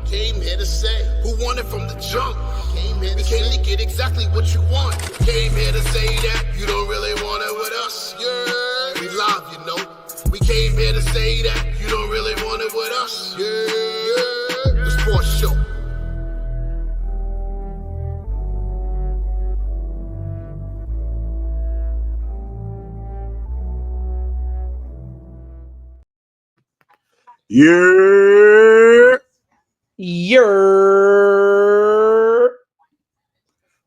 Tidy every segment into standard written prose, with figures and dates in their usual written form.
Came here to say who won it from the jump. We came to get exactly what you want. Came here to say that you don't really want it with us. Yeah, we live, you know. We came here to say that you don't really want it with us. Yeah, the sports show. Yerrr.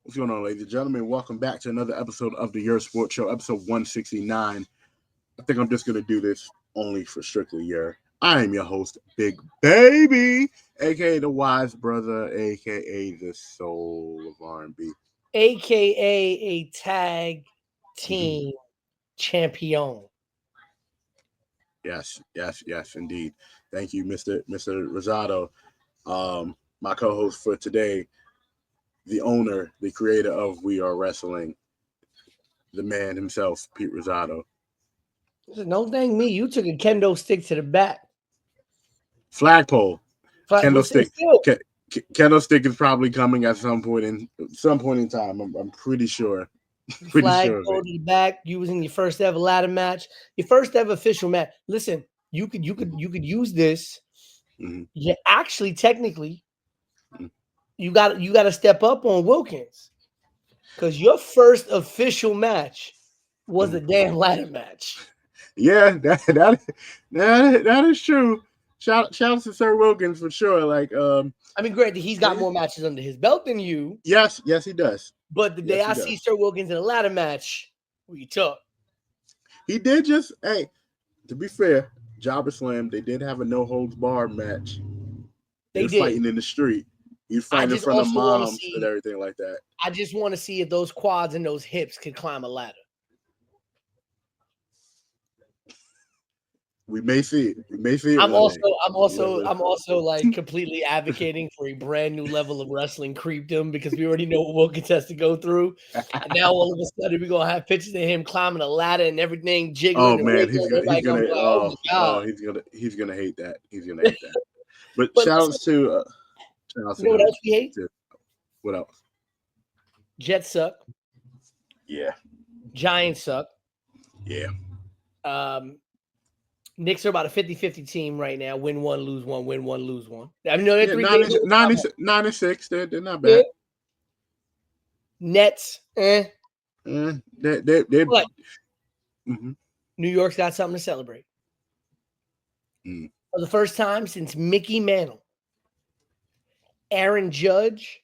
What's going on, ladies and gentlemen? Welcome back to another episode of the Yerrr Sports Show, episode 169. I think I'm just going to do this only for strictly Yerrr. I am your host, Big Baby, a.k.a. the Wise Brother, a.k.a. the Soul of R&B. A.k.a. a tag team champion. Yes, indeed. Thank you, Mr. Rosado. My co-host for today, the owner, the creator of We Are Wrestling, the man himself, Pete Rosado. Don't thank me. You took a kendo stick to the back. Flagpole. Kendo stick. Kendo stick is probably coming at some point in time. I'm pretty sure. Flagpole to the back. You was in your first ever ladder match, your first ever official match. Listen, you could use this. Mm-hmm. Yeah, actually, technically, you got to step up on Wilkins, because your first official match was a damn ladder match. Yeah, that is true. Shout out to Sir Wilkins for sure. Like, I mean, granted, he's got more matches under his belt than you. Yes, he does. But the day I see Sir Wilkins in a ladder match, we took. He did just, hey, to be fair, Jobber Slam, they did have a no holds barred match. They were fighting in the street. You fighting in front of moms and everything like that. I just want to see if those quads and those hips could climb a ladder. We may see it. I'm also like completely advocating for a brand new level of wrestling creepdom, because we already know what Wilkins has to go through. And now all of a sudden we're gonna have pictures of him climbing a ladder and everything jiggling. Oh man, he's gonna hate that. He's gonna hate that. But shout outs to you know what else we hate? What else? Jets suck. Yeah. Giants suck. Yeah. Knicks are about a 50-50 team right now. Win one, lose one. Win one, lose one. I mean, no, they're 9-6. They're not bad. Nets, they're New York's got something to celebrate. For the first time since Mickey Mantle, Aaron Judge,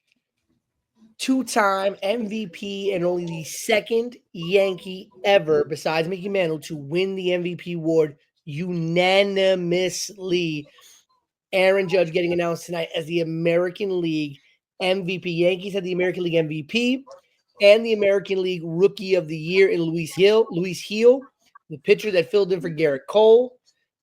two-time MVP and only the second Yankee ever, besides Mickey Mantle, to win the MVP award unanimously. Aaron Judge getting announced tonight as the American League MVP. Yankees had the American League MVP and the American League Rookie of the Year in Luis Gil, the pitcher that filled in for Garrett Cole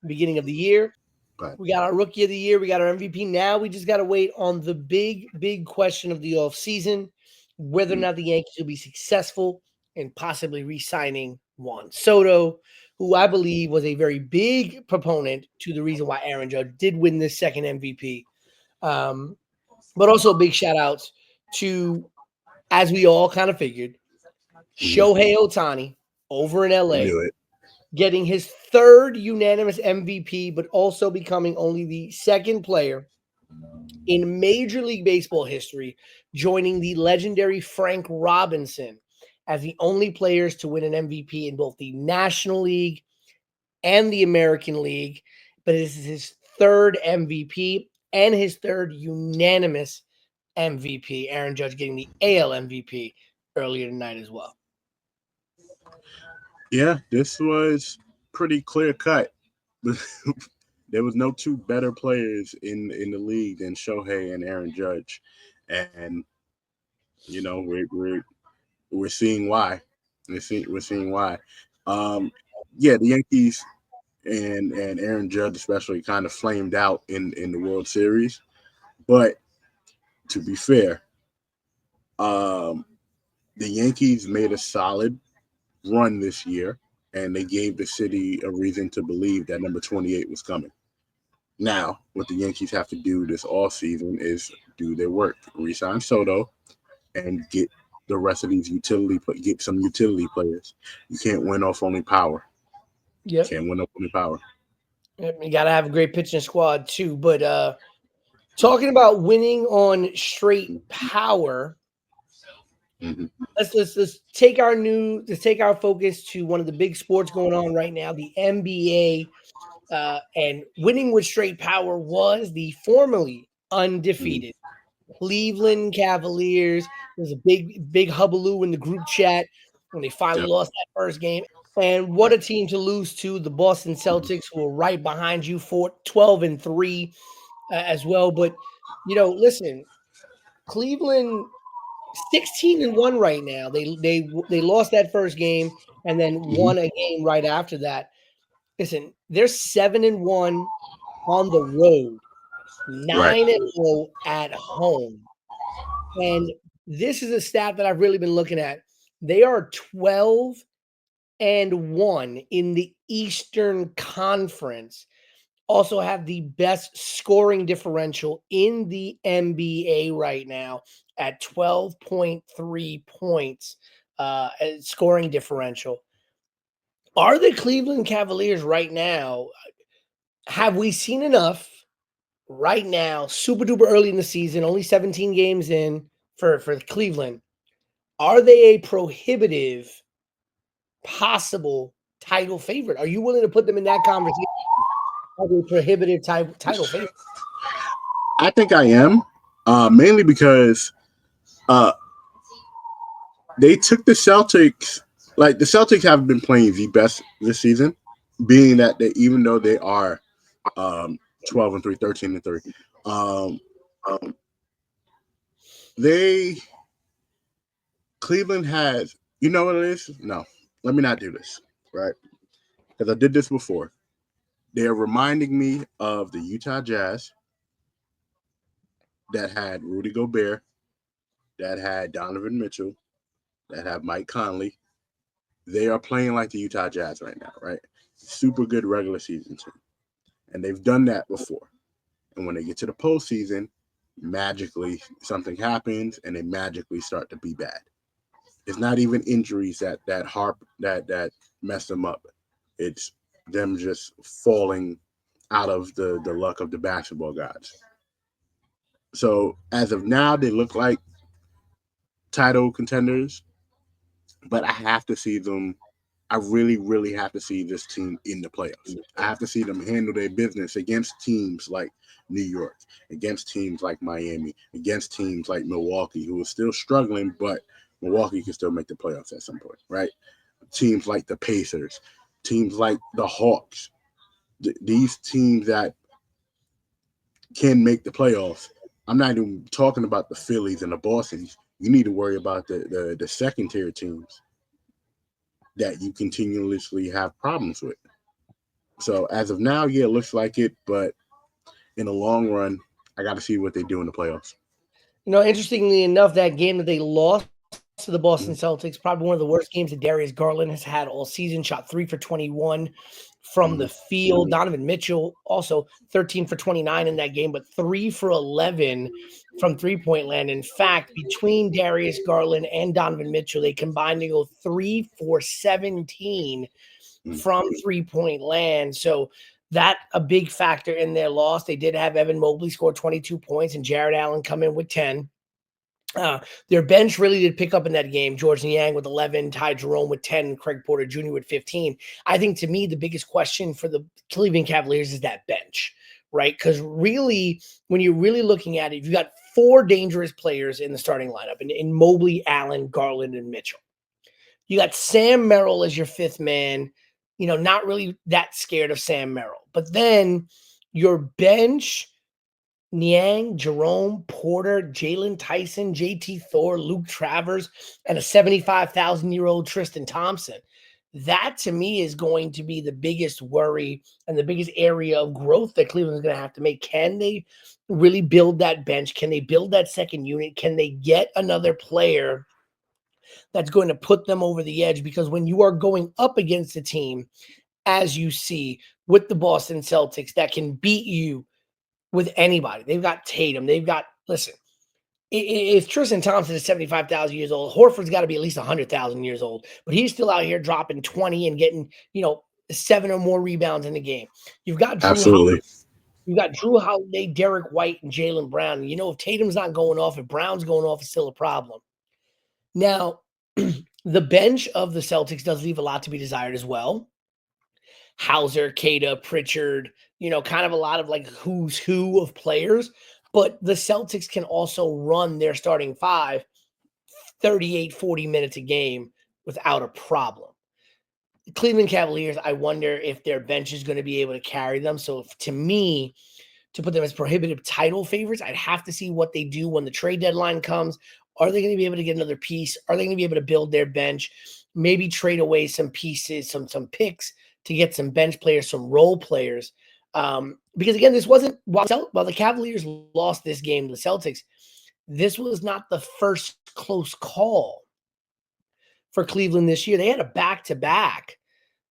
beginning of the year. Right. We got our Rookie of the Year. We got our MVP. Now we just got to wait on the big question of the offseason, whether or not the Yankees will be successful in possibly re-signing Juan Soto, who I believe was a very big proponent to the reason why Aaron Judge did win this second MVP. But also big shout outs to, as we all kind of figured, Shohei Ohtani over in LA, getting his third unanimous MVP, but also becoming only the second player in Major League Baseball history, joining the legendary Frank Robinson as the only players to win an MVP in both the National League and the American League. But this is his third MVP and his third unanimous MVP. Aaron Judge getting the AL MVP earlier tonight as well. Yeah, this was pretty clear cut. There was no two better players in the league than Shohei and Aaron Judge, and you know we're seeing why. We're seeing why. The Yankees and Aaron Judge especially kind of flamed out in the World Series, but to be fair, the Yankees made a solid run this year, and they gave the city a reason to believe that number 28 was coming. Now, what the Yankees have to do this all season is do their work, re-sign Soto, and get the rest of these get some utility players. You can't win off only power. Yep. Can't win off only power. You got to have a great pitching squad too. But talking about winning on straight power, let's take our focus to one of the big sports going on right now, the NBA. And winning with straight power was the formerly undefeated Cleveland Cavaliers. There was a big hubbub in the group chat when they finally lost that first game. And what a team to lose to, the Boston Celtics, who were right behind you, 12-3 as well. But, listen, Cleveland 16-1 right now. They lost that first game and then won a game right after that. Listen, they're 7-1 on the road, 9-0 at home. And this is a stat that I've really been looking at. They are 12-1 in the Eastern Conference. Also have the best scoring differential in the NBA right now at 12.3 points scoring differential. Are the Cleveland Cavaliers right now, have we seen enough right now, super duper early in the season, only 17 games in for Cleveland? Are they a prohibitive possible title favorite? Are you willing to put them in that conversation as a prohibitive title favorite? I think I am, mainly because they took the Celtics. Like, the Celtics have been playing the best this season, being that even though they are 12-3, 13-3, Cleveland has, you know what it is? No, let me not do this, right? Because I did this before. They are reminding me of the Utah Jazz that had Rudy Gobert, that had Donovan Mitchell, that had Mike Conley. They are playing like the Utah Jazz right now, right? Super good regular season team. And they've done that before. And when they get to the postseason, magically something happens and they magically start to be bad. It's not even injuries that mess them up. It's them just falling out of the luck of the basketball gods. So as of now, they look like title contenders, but I have to see them. I really, really have to see this team in the playoffs. I have to see them handle their business against teams like New York, against teams like Miami, against teams like Milwaukee, who are still struggling, but Milwaukee can still make the playoffs at some point, right? Teams like the Pacers, teams like the Hawks, these teams that can make the playoffs. I'm not even talking about the Phillies and the Bostons. You need to worry about the second-tier teams that you continuously have problems with. So as of now, yeah, it looks like it, but in the long run, I got to see what they do in the playoffs. Interestingly enough, that game that they lost to the Boston Celtics, probably one of the worst games that Darius Garland has had all season, shot 3 for 21 from the field. Donovan Mitchell also 13 for 29 in that game, but 3 for 11 from three-point land. In fact, between Darius Garland and Donovan Mitchell, they combined to go 3 for 17 from three-point land. So that a big factor in their loss. They did have Evan Mobley score 22 points and Jared Allen come in with 10. Their bench really did pick up in that game. George Niang with 11, Ty Jerome with 10, Craig Porter Jr. with 15. I think, to me, the biggest question for the Cleveland Cavaliers is that bench, right? Because really, when you're really looking at it, you've got 4 dangerous players in the starting lineup, in Mobley, Allen, Garland, and Mitchell. You got Sam Merrill as your 5th man. Not really that scared of Sam Merrill. But then your bench, Niang, Jerome, Porter, Jalen Tyson, JT Thor, Luke Travers, and a 75,000-year-old Tristan Thompson. That, to me, is going to be the biggest worry and the biggest area of growth that Cleveland's going to have to make. Can they really build that bench? Can they build that second unit? Can they get another player that's going to put them over the edge? Because when you are going up against a team, as you see with the Boston Celtics, that can beat you with anybody. They've got Tatum. They've got, listen, if Tristan Thompson is 75,000 years old, Horford's got to be at least 100,000 years old, but he's still out here dropping 20 and getting, 7 or more rebounds in the game. You've got Absolutely. You've got Drew Holiday, Derek White, and Jaylen Brown. If Tatum's not going off, if Brown's going off, it's still a problem. Now, the bench of the Celtics does leave a lot to be desired as well. Hauser, Kada, Pritchard, kind of a lot of like who's who of players. But the Celtics can also run their starting five 38, 40 minutes a game without a problem. The Cleveland Cavaliers, I wonder if their bench is going to be able to carry them. So to me, to put them as prohibitive title favorites, I'd have to see what they do when the trade deadline comes. Are they going to be able to get another piece? Are they going to be able to build their bench? Maybe trade away some pieces, some picks to get some bench players, some role players. Because again, this wasn't while the Cavaliers lost this game to the Celtics, this was not the first close call for Cleveland this year. They had a back-to-back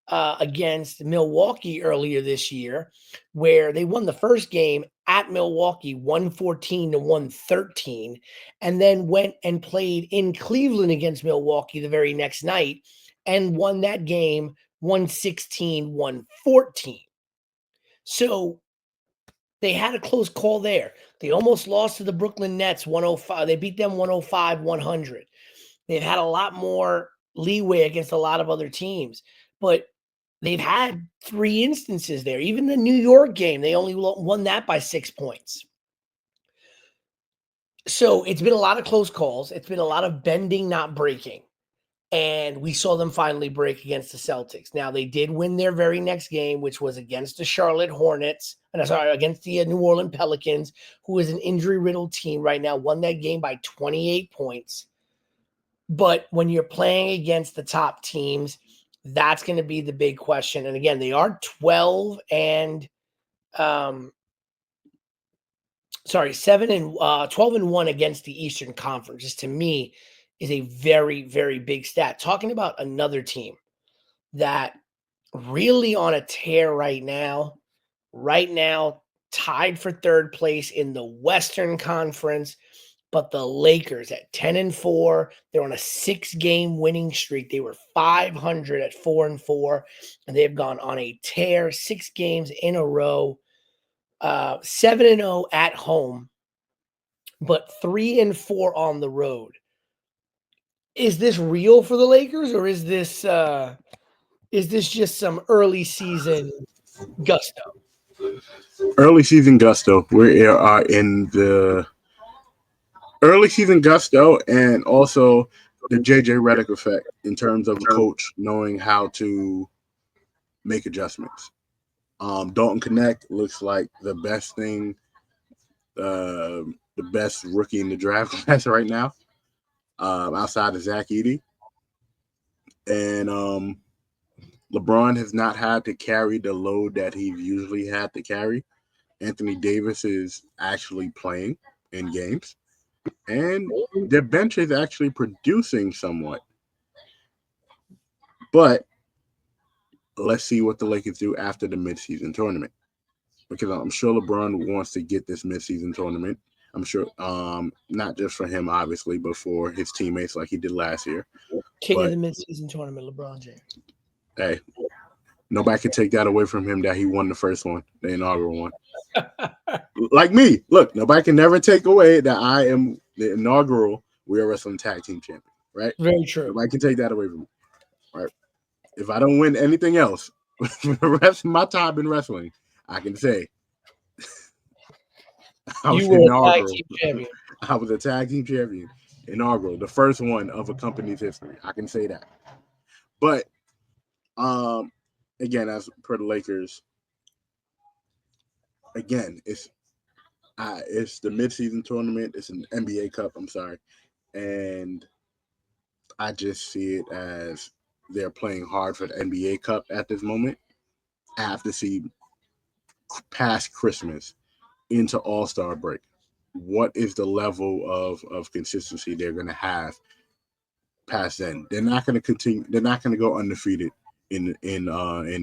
against Milwaukee earlier this year, where they won the first game at Milwaukee 114-113, and then went and played in Cleveland against Milwaukee the very next night and won that game 116-114. So they had a close call there. They almost lost to the Brooklyn Nets 105. They beat them 105-100. They've had a lot more leeway against a lot of other teams, but they've had 3 instances there. Even the New York game, they only won that by 6 points. So it's been a lot of close calls. It's been a lot of bending, not breaking. And we saw them finally break against the Celtics. Now, they did win their very next game, which was against the Charlotte Hornets. Against the New Orleans Pelicans, who is an injury-riddled team right now, won that game by 28 points. But when you're playing against the top teams, that's going to be the big question. And again, they are 12 and 12 and 1 against the Eastern Conference. Just to me is a very, very big stat. Talking about another team that really on a tear right now, tied for third place in the Western Conference, but the Lakers at 10-4, they're on a 6-game winning streak. They were 500 at 4-4, and they've gone on a tear 6 games in a row, 7-0 at home, but 3-4 on the road. Is this real for the Lakers, or is this just some early season gusto? Early season gusto. We are in the early season gusto, and also the JJ Redick effect in terms of the coach knowing how to make adjustments. Dalton Connect looks like the best thing, the best rookie in the draft class right now, outside of Zach Edey. And LeBron has not had to carry the load that he usually had to carry. Anthony Davis is actually playing in games, and their bench is actually producing somewhat. But let's see what the Lakers do after the midseason tournament, because I'm sure LeBron wants to get this midseason tournament. I'm sure, not just for him, obviously, but for his teammates like he did last year. King of the midseason tournament, LeBron James. Hey, nobody can take that away from him that he won the first one, the inaugural one. Like me, look, nobody can never take away that I am the inaugural We Are Wrestling Tag Team Champion, right? Very true. Nobody can take that away from me, right? If I don't win anything else for the rest of my time in wrestling, I can say I was inaugural. I was a tag team champion, inaugural, the first one of a company's history. I can say that. But again, as per the Lakers, again, it's the midseason tournament. It's an NBA Cup. I'm sorry, and I just see it as they're playing hard for the NBA Cup at this moment. I have to see past Christmas into All-Star break. What is the level of consistency they're going to have past then? They're not going to continue. They're not going to go undefeated in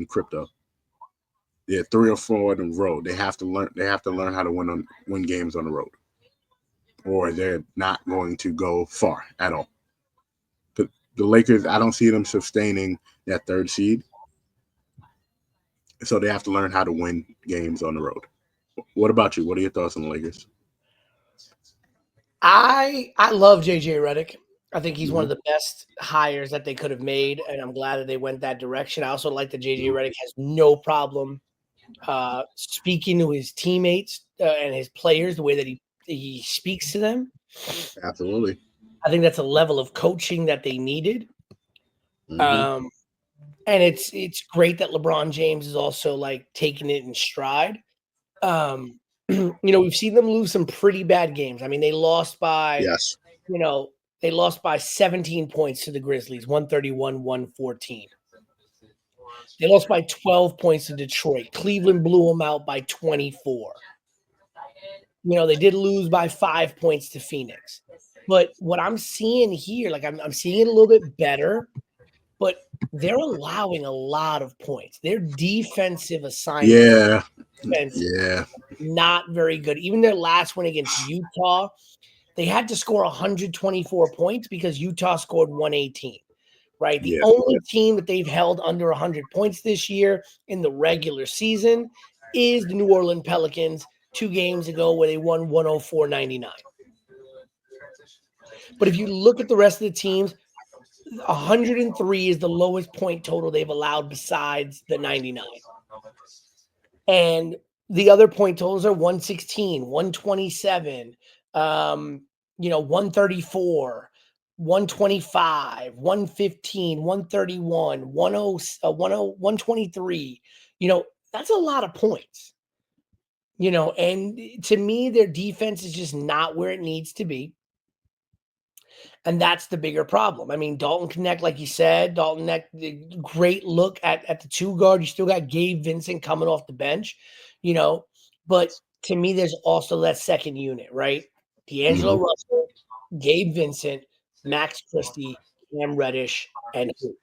crypto. Yeah, 3 or 4 in a row. They have to learn. They have to learn how to win games on the road, or they're not going to go far at all. The Lakers, I don't see them sustaining that 3rd seed, so they have to learn how to win games on the road. What about you? What are your thoughts on the Lakers? I love JJ Redick. I think he's one of Mhm. the best hires that they could have made, and I'm glad that they went that direction. I also like that JJ Redick has no problem speaking to his teammates and his players the way that he speaks to them. Absolutely. I think that's a level of coaching that they needed. Hmm. And it's great that LeBron James is also like taking it in stride. We've seen them lose some pretty bad games. I mean, they lost by, Yes. you know, they lost by 17 points to the Grizzlies, 131-114. They lost by 12 points to Detroit. Cleveland blew them out by 24. They did lose by 5 points to Phoenix. But what I'm seeing here, like I'm seeing it a little bit better, but they're allowing a lot of points. Their defensive assignment Yeah. defense Yeah. not very good. Even their last one against Utah, they had to score 124 points because Utah scored 118. Right? The Yeah. only team that they've held under 100 points this year in the regular season is the New Orleans Pelicans 2 games ago where they won 104-99. But if you look at the rest of the teams, 103 is the lowest point total they've allowed besides the 99. And the other point totals are 116, 127, 134, 125, 115, 131, 10, 123. That's a lot of points. And to me, their defense is just not where it needs to be. And that's the bigger problem. I mean, Dalton Connect, like you said, Dalton Connect, great look at the 2 guard. You still got Gabe Vincent coming off the bench, but to me, there's also that second unit, right? D'Angelo Hmm. Russell, Gabe Vincent, Max Christie, Cam Reddish, and who,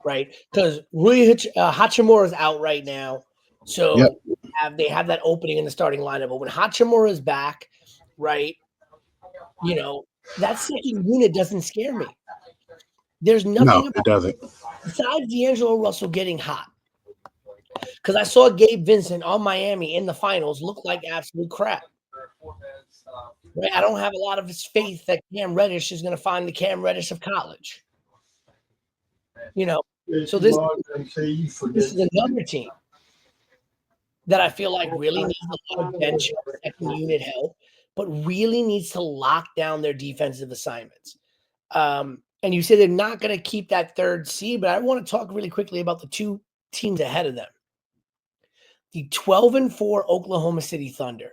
right? Because Rui Hachimura is out right now. Yep. So they have that opening in the starting lineup. But when Hachimura is back, right, that second unit doesn't scare me. There's No, nothing it about doesn't. besides D'Angelo Russell getting hot. Because I saw Gabe Vincent on Miami in the finals look like absolute crap. Right? I don't have a lot of his faith that Cam Reddish is going to find the Cam Reddish of college. So this is another team that I feel like really needs a lot of bench second unit help, but really needs to lock down their defensive assignments. And you say they're not going to keep that 3rd seed, but I want to talk really quickly about the 2 teams ahead of them. The 12-4 Oklahoma City Thunder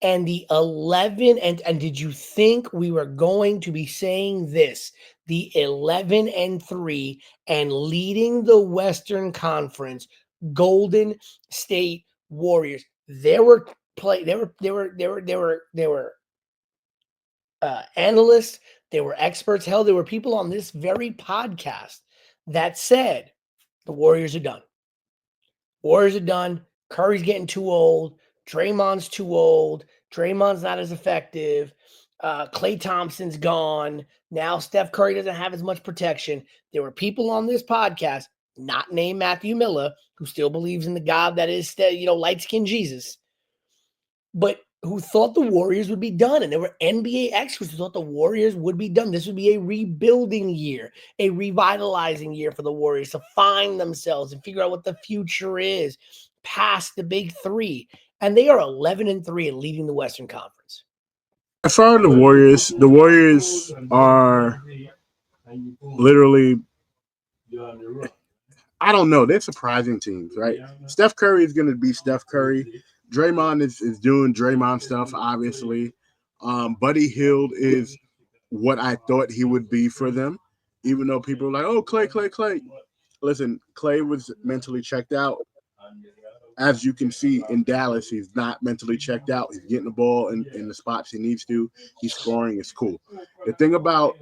and the 11 and did you think we were going to be saying this? The 11-3 and leading the Western Conference Golden State Warriors. There were analysts, there were experts. Hell, there were people on this very podcast that said the Warriors are done. Warriors are done. Curry's getting too old. Draymond's too old. Draymond's not as effective. Klay Thompson's gone. Now Steph Curry doesn't have as much protection. There were people on this podcast, not named Matthew Miller, who still believes in the God that is, light-skinned Jesus, but who thought the Warriors would be done. And there were NBA experts who thought the Warriors would be done. This would be a rebuilding year, a revitalizing year for the Warriors to find themselves and figure out what the future is past the big 3. And they are 11-3 and leading the Western Conference. As far as the Warriors are literally, I don't know. They're surprising teams, right? Steph Curry is going to be Steph Curry. Draymond is doing Draymond stuff, obviously. Buddy Hield is what I thought he would be for them, even though people were like, oh, Clay. Listen, Clay was mentally checked out. As you can see in Dallas, he's not mentally checked out. He's getting the ball in the spots he needs to. He's scoring. It's cool. The thing about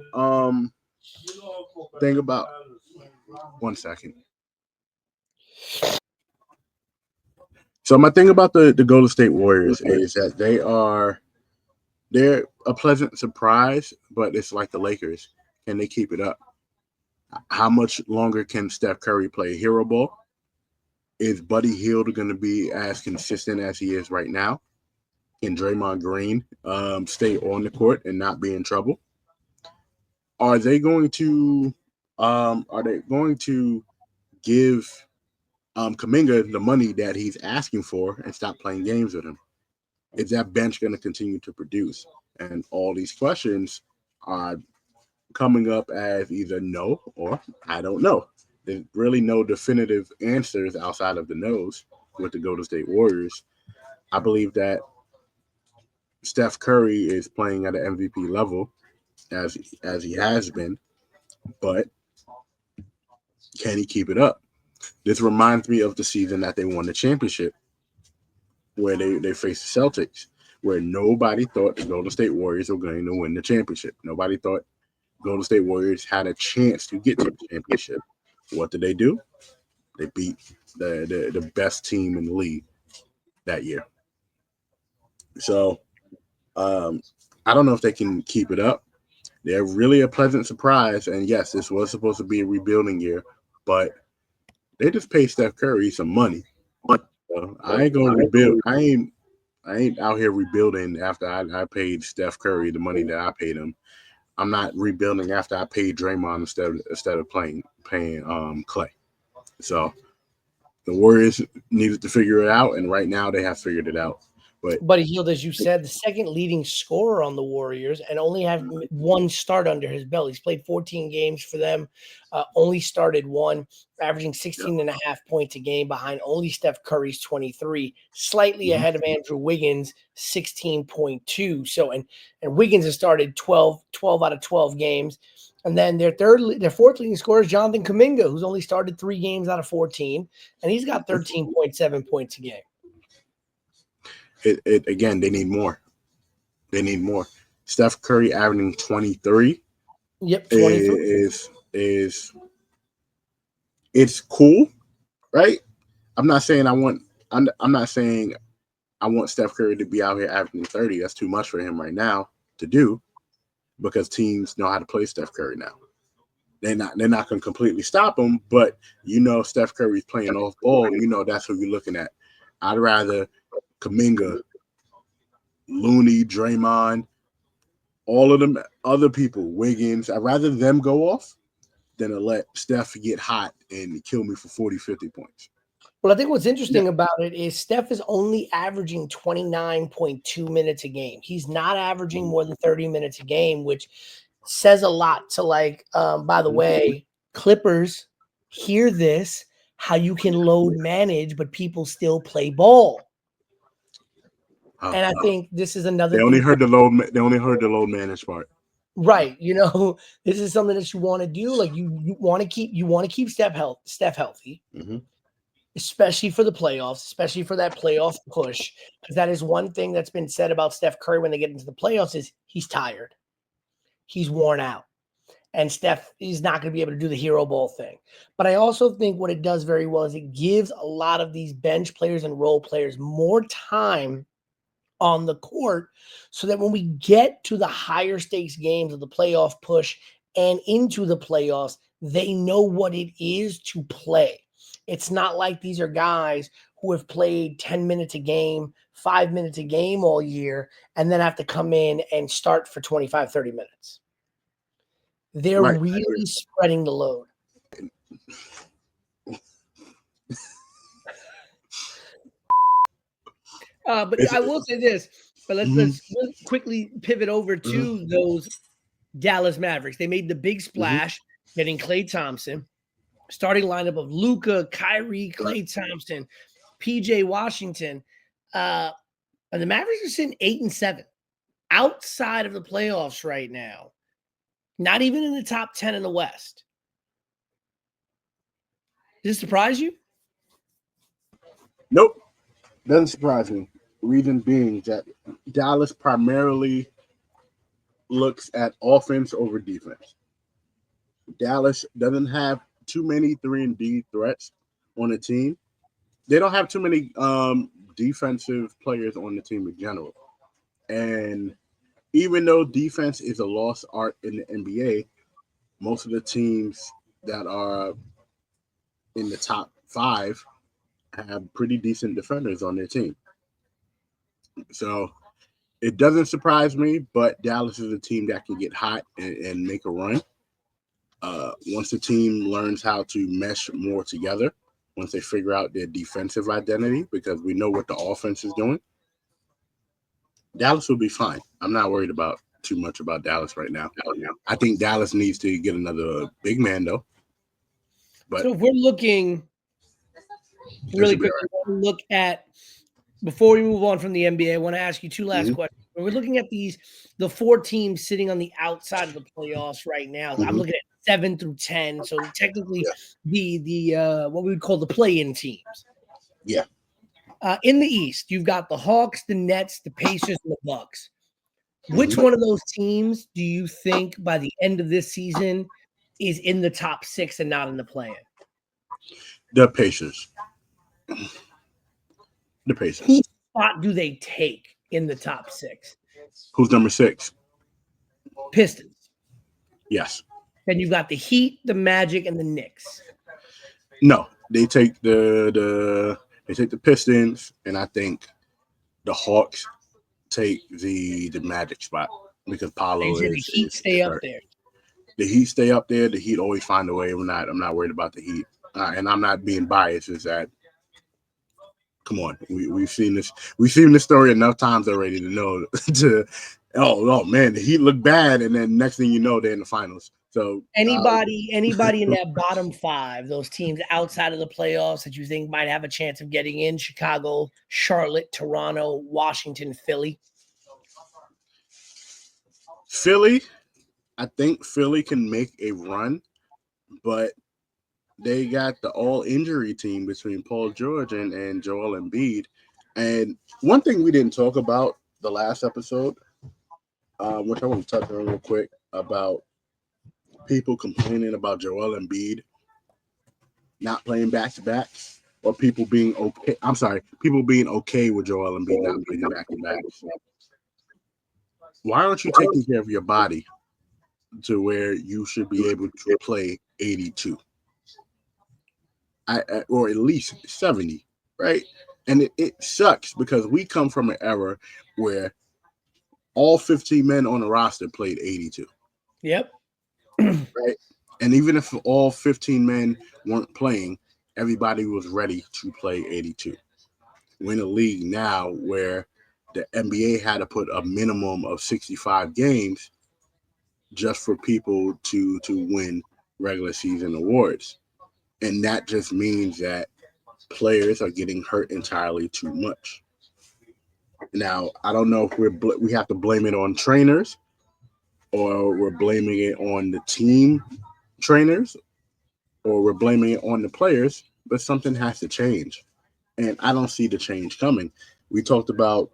one second. So my thing about the Golden State Warriors is that they're a pleasant surprise, but it's like the Lakers. Can they keep it up? How much longer can Steph Curry play hero ball? Is Buddy Hield going to be as consistent as he is right now? Can Draymond Green stay on the court and not be in trouble? Are they going to give Kuminga the money that he's asking for and stop playing games with him? Is that bench going to continue to produce? And all these questions are coming up as either no or I don't know. There's really no definitive answers outside of the no's with the Golden State Warriors. I believe that Steph Curry is playing at an MVP level as he has been, but can he keep it up? This reminds me of the season that they won the championship, where they faced the Celtics, where nobody thought the Golden State Warriors were going to win the championship. Nobody thought Golden State Warriors had a chance to get to the championship. What did they do? They beat the best team in the league that year. So I don't know if they can keep it up. They're really a pleasant surprise. And yes, this was supposed to be a rebuilding year, but they just paid Steph Curry some money. So I ain't gonna rebuild. I ain't out here rebuilding after I paid Steph Curry the money that I paid him. I'm not rebuilding after I paid Draymond instead of paying Clay. So the Warriors needed to figure it out, and right now they have figured it out. But Buddy Hield, as you said, the second leading scorer on the Warriors, and only have one start under his belt. He's played 14 games for them, only started one, averaging 16 and a half points a game behind only Steph Curry's 23, slightly ahead of Andrew Wiggins, 16.2. So, and Wiggins has started 12 out of 12 games. And then their fourth leading scorer is Jonathan Kuminga, who's only started 3 games out of 14, and he's got 13.7 points a game. It again, they need more. They need more. Steph Curry averaging 23. Yep, 23 is it's cool, right? I'm not saying I want Steph Curry to be out here averaging 30. That's too much for him right now to do, because teams know how to play Steph Curry now. They're not going to completely stop him, but Steph Curry's playing off ball. That's who you're looking at. I'd rather Kuminga, Looney, Draymond, all of them other people, Wiggins, I'd rather them go off than to let Steph get hot and kill me for 40, 50 points. Well, I think what's interesting about it is Steph is only averaging 29.2 minutes a game. He's not averaging more than 30 minutes a game, which says a lot to, by the way, Clippers, hear this, how you can load manage, but people still play ball. And I think this is another. They only heard the load manage part. Right. This is something that you want to do. Like you want to keep Steph healthy, especially for the playoffs, especially for that playoff push. Because that is one thing that's been said about Steph Curry when they get into the playoffs is he's tired. He's worn out. And Steph is not going to be able to do the hero ball thing. But I also think what it does very well is it gives a lot of these bench players and role players more time on the court, so that when we get to the higher stakes games of the playoff push and into the playoffs, they know what it is to play. It's not like these are guys who have played 10 minutes a game, 5 minutes a game all year, and then have to come in and start for 25, 30 minutes. They're really spreading the load. But I will say this, but let's quickly pivot over to those Dallas Mavericks. They made the big splash getting Klay Thompson, starting lineup of Luka, Kyrie, Klay Thompson, PJ Washington. And the Mavericks are sitting 8-7 outside of the playoffs right now. Not even in the top 10 in the West. Does this surprise you? Nope. Doesn't surprise me. Reason being that Dallas primarily looks at offense over defense. Dallas doesn't have too many 3-and-D threats on the team. they don't have too many defensive players on the team in general. And even though defense is a lost art in the NBA, most of the teams that are in the top 5 have pretty decent defenders on their team. So it doesn't surprise me, but Dallas is a team that can get hot and make a run. Once the team learns how to mesh more together, once they figure out their defensive identity, because we know what the offense is doing, Dallas will be fine. I'm not worried about too much about Dallas right now. I think Dallas needs to get another big man, though. But so if we're looking really quickly, look at before we move on from the NBA, I want to ask you two last questions. When we're looking at the 4 teams sitting on the outside of the playoffs right now, I'm looking at 7 through 10. So technically, the what we would call the play-in teams. Yeah. In the East, you've got the Hawks, the Nets, the Pacers, and the Bucks. Which one of those teams do you think by the end of this season is in the top 6 and not in the play-in? The Pacers. The Pacers. Whose spot do they take in the top 6? Who's number 6? Pistons. Yes. Then you've got the Heat, the Magic, and the Knicks. No, they take the Pistons, and I think the Hawks take the Magic spot because Paolo the Heat stay up there. The Heat stay up there. The Heat always find a way. I'm not worried about the Heat, and I'm not being biased. Is that come on? We've seen this. We've seen this story enough times already to know oh man, the Heat look bad, and then next thing you know, they're in the finals. So anybody in that bottom 5, those teams outside of the playoffs that you think might have a chance of getting in: Chicago, Charlotte, Toronto, Washington, Philly. I think Philly can make a run, but they got the all-injury team between Paul George and Joel Embiid. And one thing we didn't talk about the last episode, which I want to touch on real quick, about people complaining about Joel Embiid not playing back-to-backs, or people being okay. I'm sorry, people being okay with Joel Embiid not playing back-to-backs. Why aren't you taking care of your body to where you should be able to play 82? Or at least 70, right? And it sucks because we come from an era where all 15 men on the roster played 82. Yep. Right? And even if all 15 men weren't playing, everybody was ready to play 82. We're in a league now where the NBA had to put a minimum of 65 games just for people to win regular season awards. And that just means that players are getting hurt entirely too much. Now, I don't know if we have to blame it on trainers, or we're blaming it on the team trainers, or we're blaming it on the players, but something has to change. And I don't see the change coming. We talked about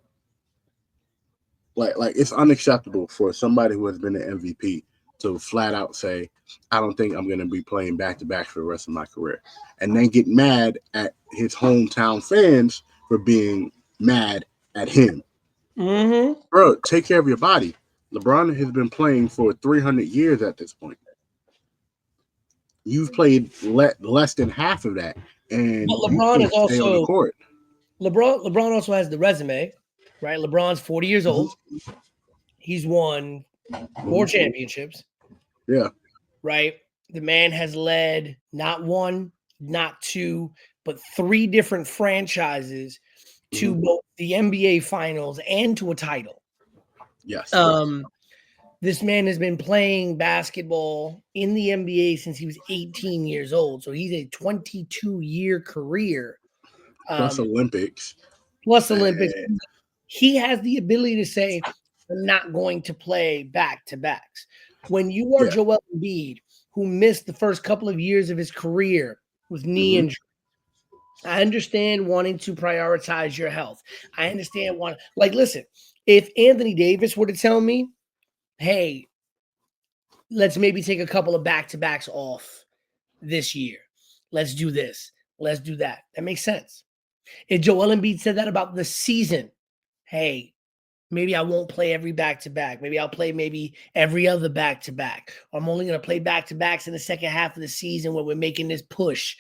like it's unacceptable for somebody who has been an MVP to flat out say, I don't think I'm going to be playing back-to-back for the rest of my career. And then get mad at his hometown fans for being mad at him. Mm-hmm. Bro, take care of your body. LeBron has been playing for 300 years at this point. You've played less than half of that. And but LeBron is also on the court. LeBron also has the resume, right? LeBron's 40 years old. He's won 4 championships. Yeah. Right? The man has led not 1, not 2, but 3 different franchises to both the NBA finals and to a title. Yes. This man has been playing basketball in the NBA since he was 18 years old. So he's a 22-year career. Plus Olympics. He has the ability to say, I'm not going to play back-to-backs. When you are Joel Embiid, who missed the first couple of years of his career with knee injury, I understand wanting to prioritize your health. I understand listen, if Anthony Davis were to tell me, hey, let's maybe take a couple of back-to-backs off this year. Let's do this. Let's do that. That makes sense. If Joel Embiid said that about the season, hey, maybe I won't play every back-to-back. Maybe I'll play maybe every other back-to-back. Or I'm only going to play back-to-backs in the second half of the season when we're making this push.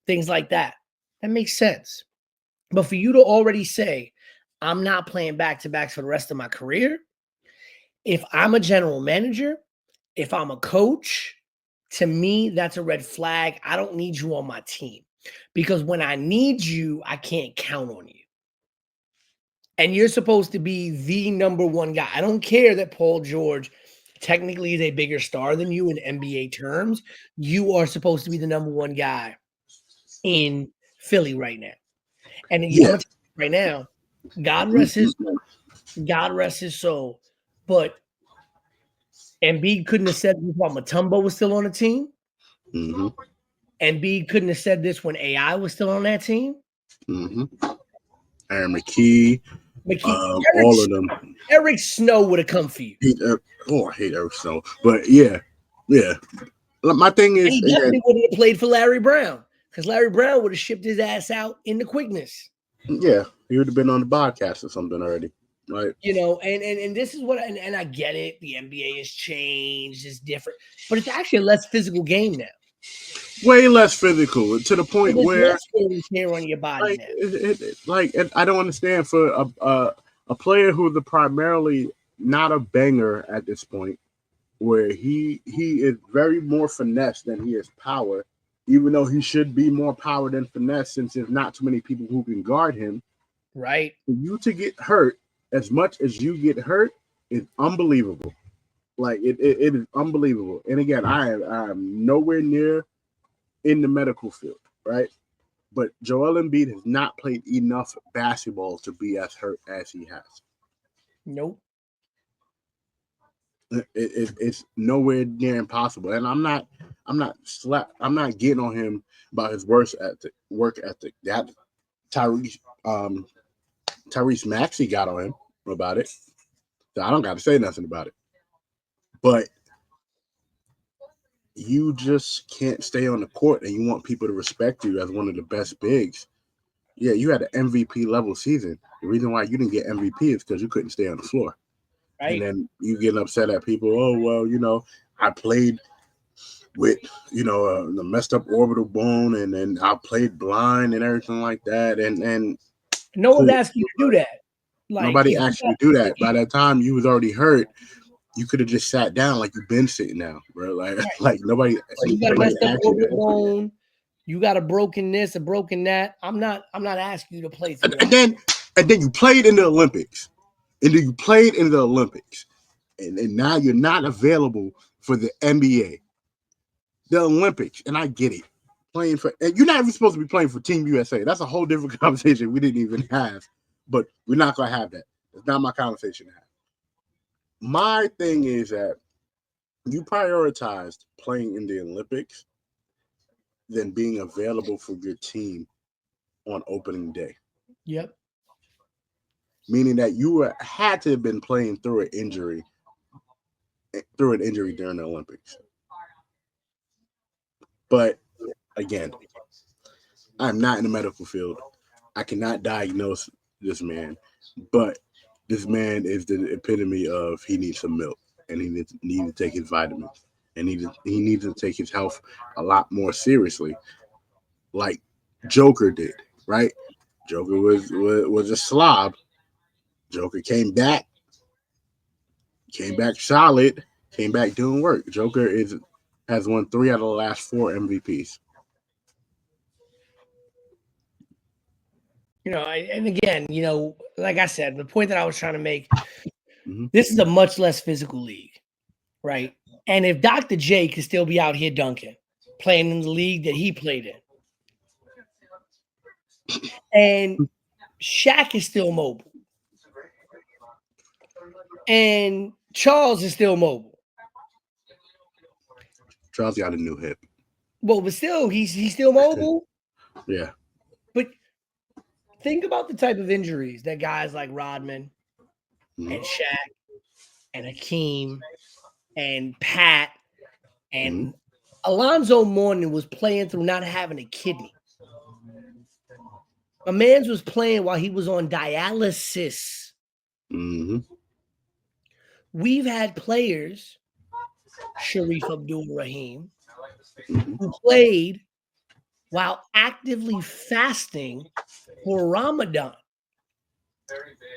Things like that. That makes sense. But for you to already say, I'm not playing back-to-backs for the rest of my career, if I'm a general manager, if I'm a coach, to me, that's a red flag. I don't need you on my team. Because when I need you, I can't count on you. And you're supposed to be the number one guy. I don't care that Paul George technically is a bigger star than you in NBA terms. You are supposed to be the number one guy in Philly right now. And I'm Yeah. going to tell you right now, God rest his soul. God rest his soul. But Embiid couldn't have said this while Mutombo was still on the team. Mm-hmm. Embiid couldn't have said this when AI was still on that team. Mm-hmm. Aaron McKee, all of them. Eric Snow would have come for you. I hate Eric Snow. But yeah. My thing is, and he definitely wouldn't have played for Larry Brown because Larry Brown would have shipped his ass out in the quickness. Yeah, he would have been on the podcast or something already. Right. You know, and this is what, and I get it. The NBA has changed, it's different, but it's actually a less physical game now. Way less physical to the point where less hair on your body now. I don't understand for a player who's primarily not a banger at this point, where he is very more finesse than he is power, even though he should be more power than finesse since there's not too many people who can guard him. Right. For you to get hurt as much as you get hurt is unbelievable. Like it is unbelievable. And again, I am nowhere near in the medical field, right? But Joel Embiid has not played enough basketball to be as hurt as he has. Nope. It's nowhere near impossible. And I'm not getting on him about his work ethic. That Tyrese Maxey got on him about it. So I don't got to say nothing about it. But you just can't stay on the court and you want people to respect you as one of the best bigs. Yeah, you had an MVP level season. The reason why you didn't get MVP is because you couldn't stay on the floor. Right. And then you getting upset at people. Oh, well, I played with, the messed up orbital bone and then I played blind and everything like that. And no one's asking you to do that. Nobody asked you to do that. By that time you was already hurt. You could have just sat down like you've been sitting now, bro. Like nobody. You got a messed up orbital bone. You got a broken this, a broken that. I'm not asking you to play. And then you played in the Olympics. And then you played in the Olympics. And now you're not available for the NBA. The Olympics. And I get it. And you're not even supposed to be playing for Team USA. That's a whole different conversation we didn't even have. But we're not going to have that. It's not my conversation to have. My thing is that you prioritized playing in the Olympics than being available for your team on opening day. Yep. Meaning that you had to have been playing through an injury during the Olympics. But again, I'm not in the medical field. I cannot diagnose this man, but this man is the epitome of he needs some milk and he needs to take his vitamins and he needs to take his health a lot more seriously, like Joker did, right? Joker was a slob. Joker came back solid, came back doing work. Joker has won 3 out of the last 4 MVPs. And again, like I said, the point that I was trying to make, this is a much less physical league, right? And if Dr. J could still be out here dunking, playing in the league that he played in, and Shaq is still mobile, and Charles is still mobile. Charles got a new hip. Well, but still, he's still mobile. Yeah. But think about the type of injuries that guys like Rodman and Shaq and Hakeem and Pat and Alonzo Mourning was playing through not having a kidney. A man's was playing while he was on dialysis. Mm-hmm. We've had players, Sharif Abdul-Rahim, Mm-hmm. who played while actively fasting for Ramadan.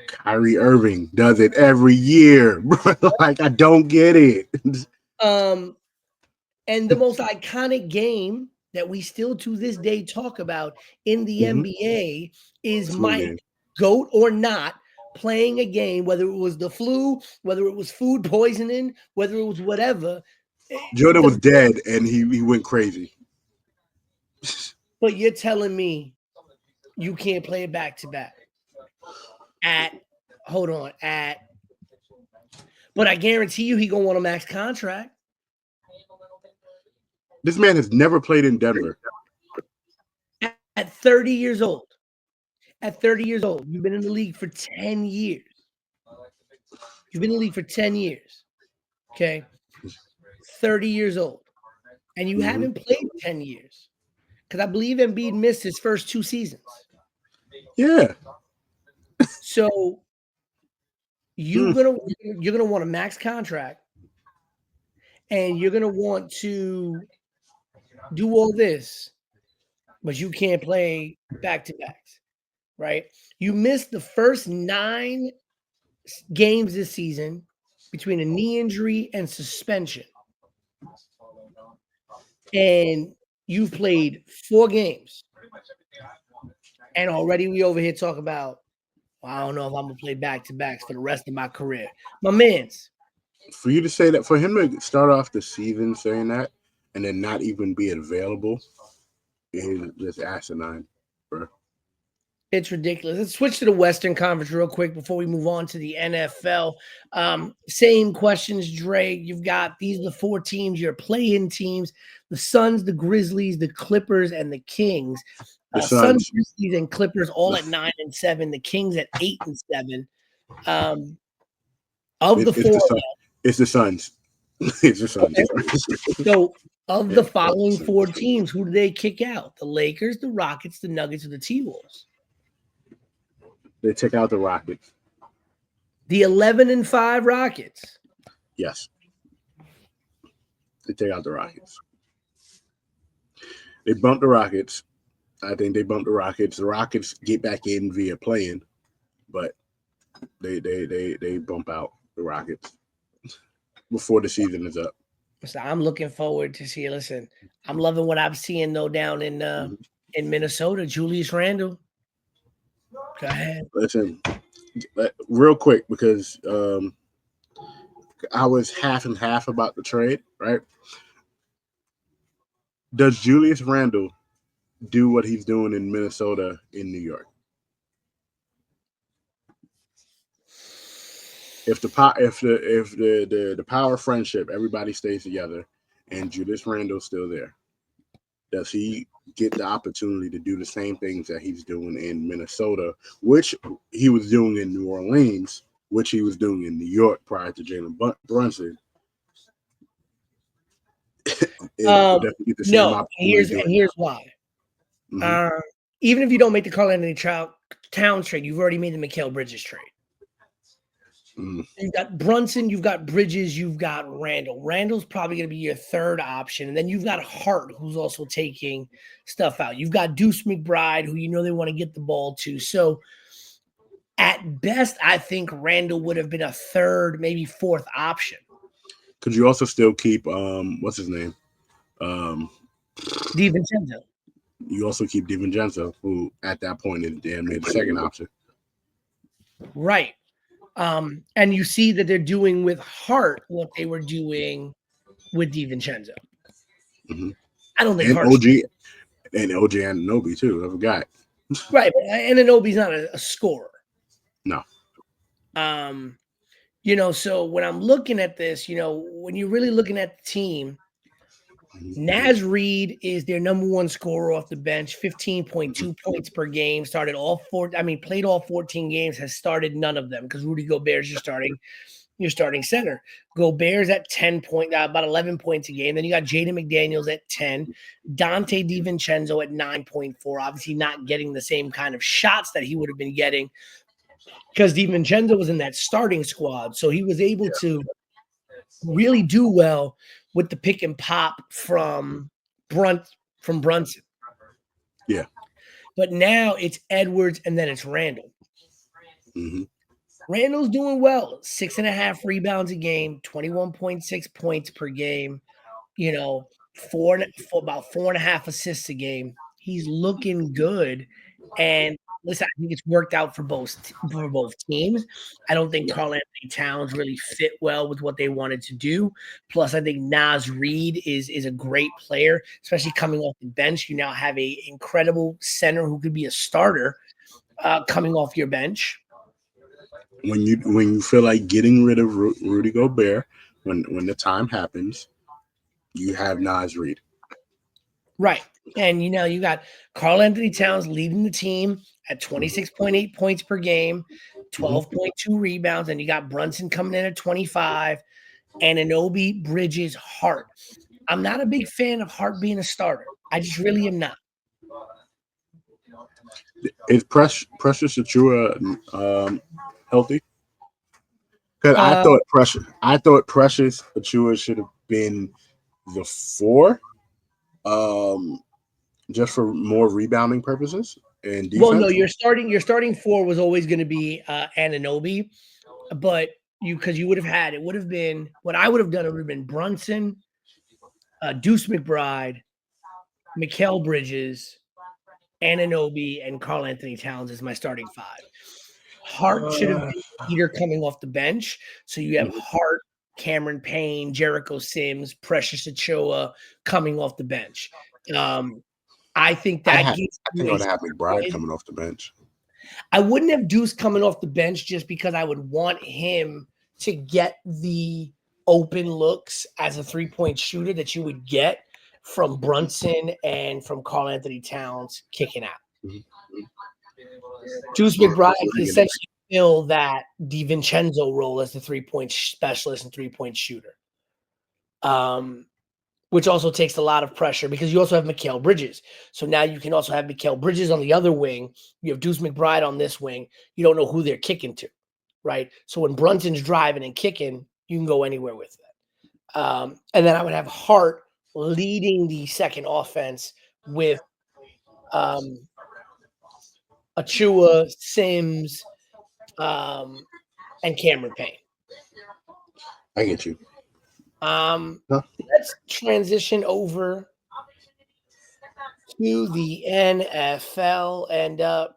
Kyrie Irving does it every year, bro. Like, I don't get it. And the most iconic game that we still to this day talk about in the NBA is Mike, GOAT or not, playing a game, whether it was the flu, whether it was food poisoning, whether it was whatever. Jordan was dead and he went crazy. But you're telling me you can't play it back to back but I guarantee you he gonna want a max contract. This man has never played in Denver. At 30 years old. At 30 years old, you've been in the league for 10 years. You've been in the league for 10 years. Okay. 30 years old. And you haven't played 10 years. Because I believe Embiid missed his first 2 seasons. Yeah. So you're gonna want a max contract, and you're gonna want to do all this, but you can't play back-to-backs, right? You missed the first 9 games this season between a knee injury and suspension. And you've played 4 games. And already we over here talk about, well, I don't know if I'm going to play back-to-backs for the rest of my career. My mans. For you to say that, for him to start off the season saying that and then not even be available is just asinine, bro. It's ridiculous. Let's switch to the Western Conference real quick before we move on to the NFL. Same questions, Dre. You've got, these are the 4 teams, your play-in teams: the Suns, the Grizzlies, the Clippers, and the Kings. The Suns, Grizzlies, and Clippers all at 9 and 7. The Kings at 8 and 7. It's the Suns. It's the Suns. Okay. So, of the following 4 teams, who do they kick out? The Lakers, the Rockets, the Nuggets, or the T-Wolves? They take out the Rockets. The 11 and 5 Rockets. Yes. They take out the Rockets. They bump the Rockets. I think they bump the Rockets. The Rockets get back in via playing, but they bump out the Rockets before the season is up. So I'm looking forward to see. Listen, I'm loving what I'm seeing though down in Minnesota. Julius Randle. Go ahead. Listen, real quick, because I was half and half about the trade, right? Does Julius Randle do what he's doing in Minnesota in New York? If the power friendship, everybody stays together, and Julius Randle's still there, does he get the opportunity to do the same things that he's doing in Minnesota, which he was doing in New Orleans, which he was doing in New York prior to Jalen Brunson? No, here's why. Mm-hmm. Even if you don't make the Karl-Anthony Towns trade, you've already made the Mikal Bridges trade. You've got Brunson, you've got Bridges, you've got Randle. Randle's probably going to be your third option. And then you've got Hart, who's also taking stuff out. You've got Deuce McBride, who you know they want to get the ball to. So at best, I think Randle would have been a third, maybe fourth option. Could you also still keep what's his name? DiVincenzo. You also keep DiVincenzo, who at that point is damn near the second option. Right. And you see that they're doing with Hart what they were doing with DiVincenzo. Mm-hmm. I don't think Hart and OG Anunoby too. I forgot. Right, but Anunoby's not a scorer. No. So when I'm looking at this, when you're really looking at the team, Naz Reid is their number 1 scorer off the bench, 15.2 points per game, played all 14 games, has started none of them because Rudy Gobert is just starting. your starting center. Gobert's at 10 point, about 11 points a game. Then you got Jaden McDaniels at 10, Dante DiVincenzo at 9.4. Obviously, not getting the same kind of shots that he would have been getting because DiVincenzo was in that starting squad, so he was able to really do well with the pick and pop from Brunson. Yeah. But now it's Edwards and then it's Randall. Mm-hmm. Randall's doing well. 6.5 rebounds a game, 21.6 points per game, for about 4.5 assists a game. He's looking good. And listen, I think it's worked out for both teams. I don't think Karl Anthony Towns really fit well with what they wanted to do. Plus, I think Naz Reid is a great player, especially coming off the bench. You now have a incredible center who could be a starter coming off your bench. When you feel like getting rid of Rudy Gobert, when the time happens, you have Naz Reid. Right. And, you got Karl Anthony Towns leading the team at 26.8 points per game, 12.2 rebounds, and you got Brunson coming in at 25, and Anunoby, Bridges, Hart. I'm not a big fan of Hart being a starter. I just really am not. Is Precious Achiuwa healthy? Because I thought Precious Achiuwa should have been the 4, just for more rebounding purposes and defense. Well, no, your starting 4 was always going to be Anunoby, but because you would have it would have been what I would have done. It would have been Brunson, Deuce McBride, Mikal Bridges, Anunoby, and Karl Anthony Towns as my starting 5. Hart should have been either coming off the bench. So you have Hart, Cameron Payne, Jericho Sims, Precious Achiuwa coming off the bench. I think that I think I would have McBride coming off the bench. I wouldn't have Deuce coming off the bench just because I would want him to get the open looks as a 3-point shooter that you would get from Brunson and from Karl Anthony Towns kicking out. Mm-hmm. Deuce McBride can essentially fill that DiVincenzo role as the 3-point specialist and 3-point shooter, which also takes a lot of pressure because you also have Mikal Bridges. So now you can also have Mikal Bridges on the other wing. You have Deuce McBride on this wing. You don't know who they're kicking to, right? So when Brunson's driving and kicking, you can go anywhere with it. And then I would have Hart leading the second offense with Achiuwa, Sims, and Cameron Payne. I get you. Let's transition over to the NFL, and I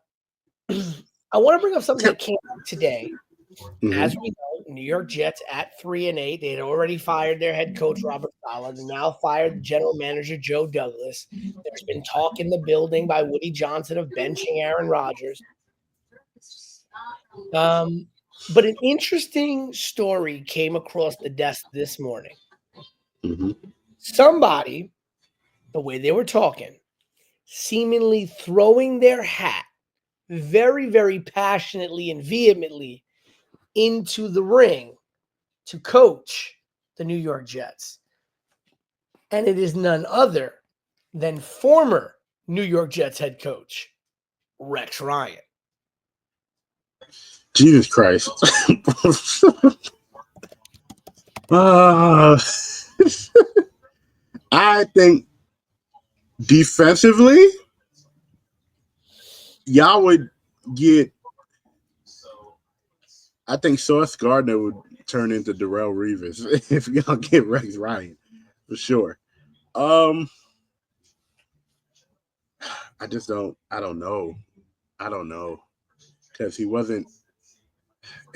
want to bring up something that came out today. Mm-hmm. As we know, New York Jets at 3-8. They had already fired their head coach Robert Saleh, and now fired general manager Joe Douglas. There's been talk in the building by Woody Johnson of benching Aaron Rodgers. But an interesting story came across the desk this morning. Mm-hmm. Somebody, the way they were talking, seemingly throwing their hat very, very passionately and vehemently into the ring to coach the New York Jets. And it is none other than former New York Jets head coach, Rex Ryan. Jesus Christ. I think defensively, y'all would get. I think Sauce Gardner would turn into Darrelle Revis if y'all get Rex Ryan, for sure. I don't know. Because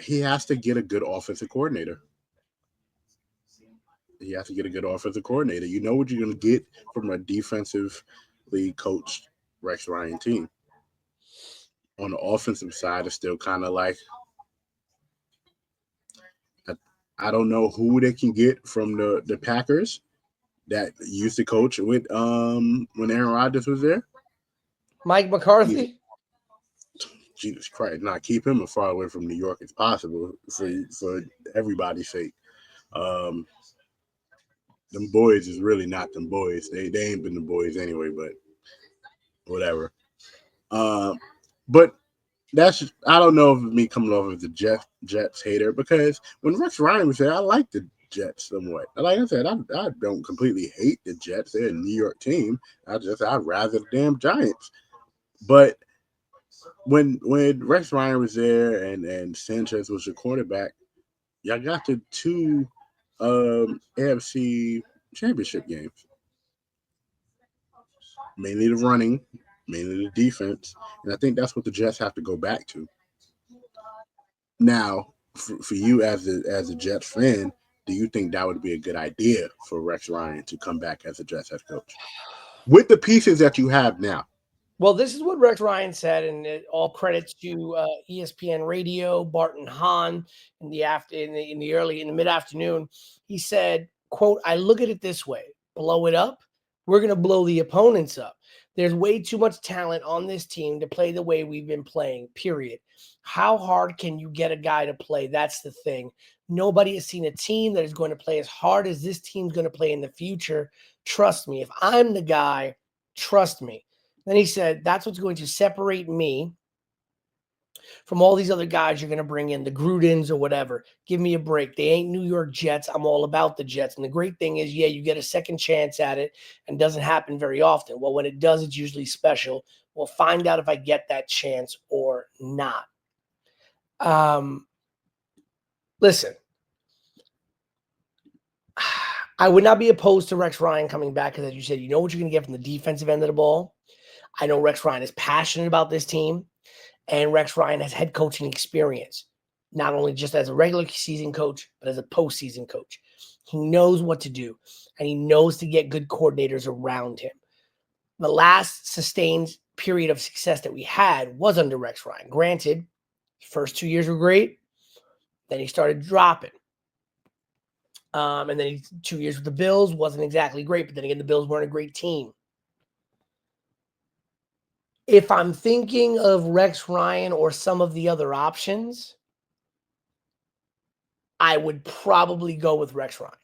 he has to get a good offensive coordinator. You know what you're going to get from a defensively coached Rex Ryan team. On the offensive side, it's still kind of like, I don't know who they can get from the Packers that used to coach with when Aaron Rodgers was there. Mike McCarthy? Jesus Christ, not keep him as far away from New York as possible for everybody's sake. Them boys is really not them boys. They ain't been the boys anyway, but whatever. But that's just, I don't know if it's me coming off as a Jets hater, because when Rex Ryan was there, I liked the Jets somewhat. Like I said, I don't completely hate the Jets. They're a New York team. I'd rather the damn Giants. But when Rex Ryan was there and Sanchez was your quarterback, y'all got the two AFC championship games. Mainly the running, mainly the defense. And I think that's what the Jets have to go back to. Now, for you as a Jets fan, do you think that would be a good idea for Rex Ryan to come back as a Jets head coach with the pieces that you have now? Well, this is what Rex Ryan said, and all credits to ESPN Radio, Barton Hahn in the mid afternoon. He said, "quote I look at it this way: blow it up, we're going to blow the opponents up. There's way too much talent on this team to play the way we've been playing. Period. How hard can you get a guy to play? That's the thing. Nobody has seen a team that is going to play as hard as this team's going to play in the future. Trust me. If I'm the guy, trust me." Then he said, "That's what's going to separate me from all these other guys you're going to bring in, the Grudens or whatever. Give me a break. They ain't New York Jets. I'm all about the Jets." And the great thing is, yeah, you get a second chance at it, and it doesn't happen very often. Well, when it does, it's usually special. We'll find out if I get that chance or not. Listen, I would not be opposed to Rex Ryan coming back, because as you said, you know what you're going to get from the defensive end of the ball. I know Rex Ryan is passionate about this team, and Rex Ryan has head coaching experience, not only just as a regular season coach, but as a postseason coach. He knows what to do, and he knows to get good coordinators around him. The last sustained period of success that we had was under Rex Ryan. Granted, first 2 years were great. Then he started dropping. And then 2 years with the Bills wasn't exactly great, but then again, the Bills weren't a great team. If I'm thinking of Rex Ryan or some of the other options, I would probably go with Rex Ryan.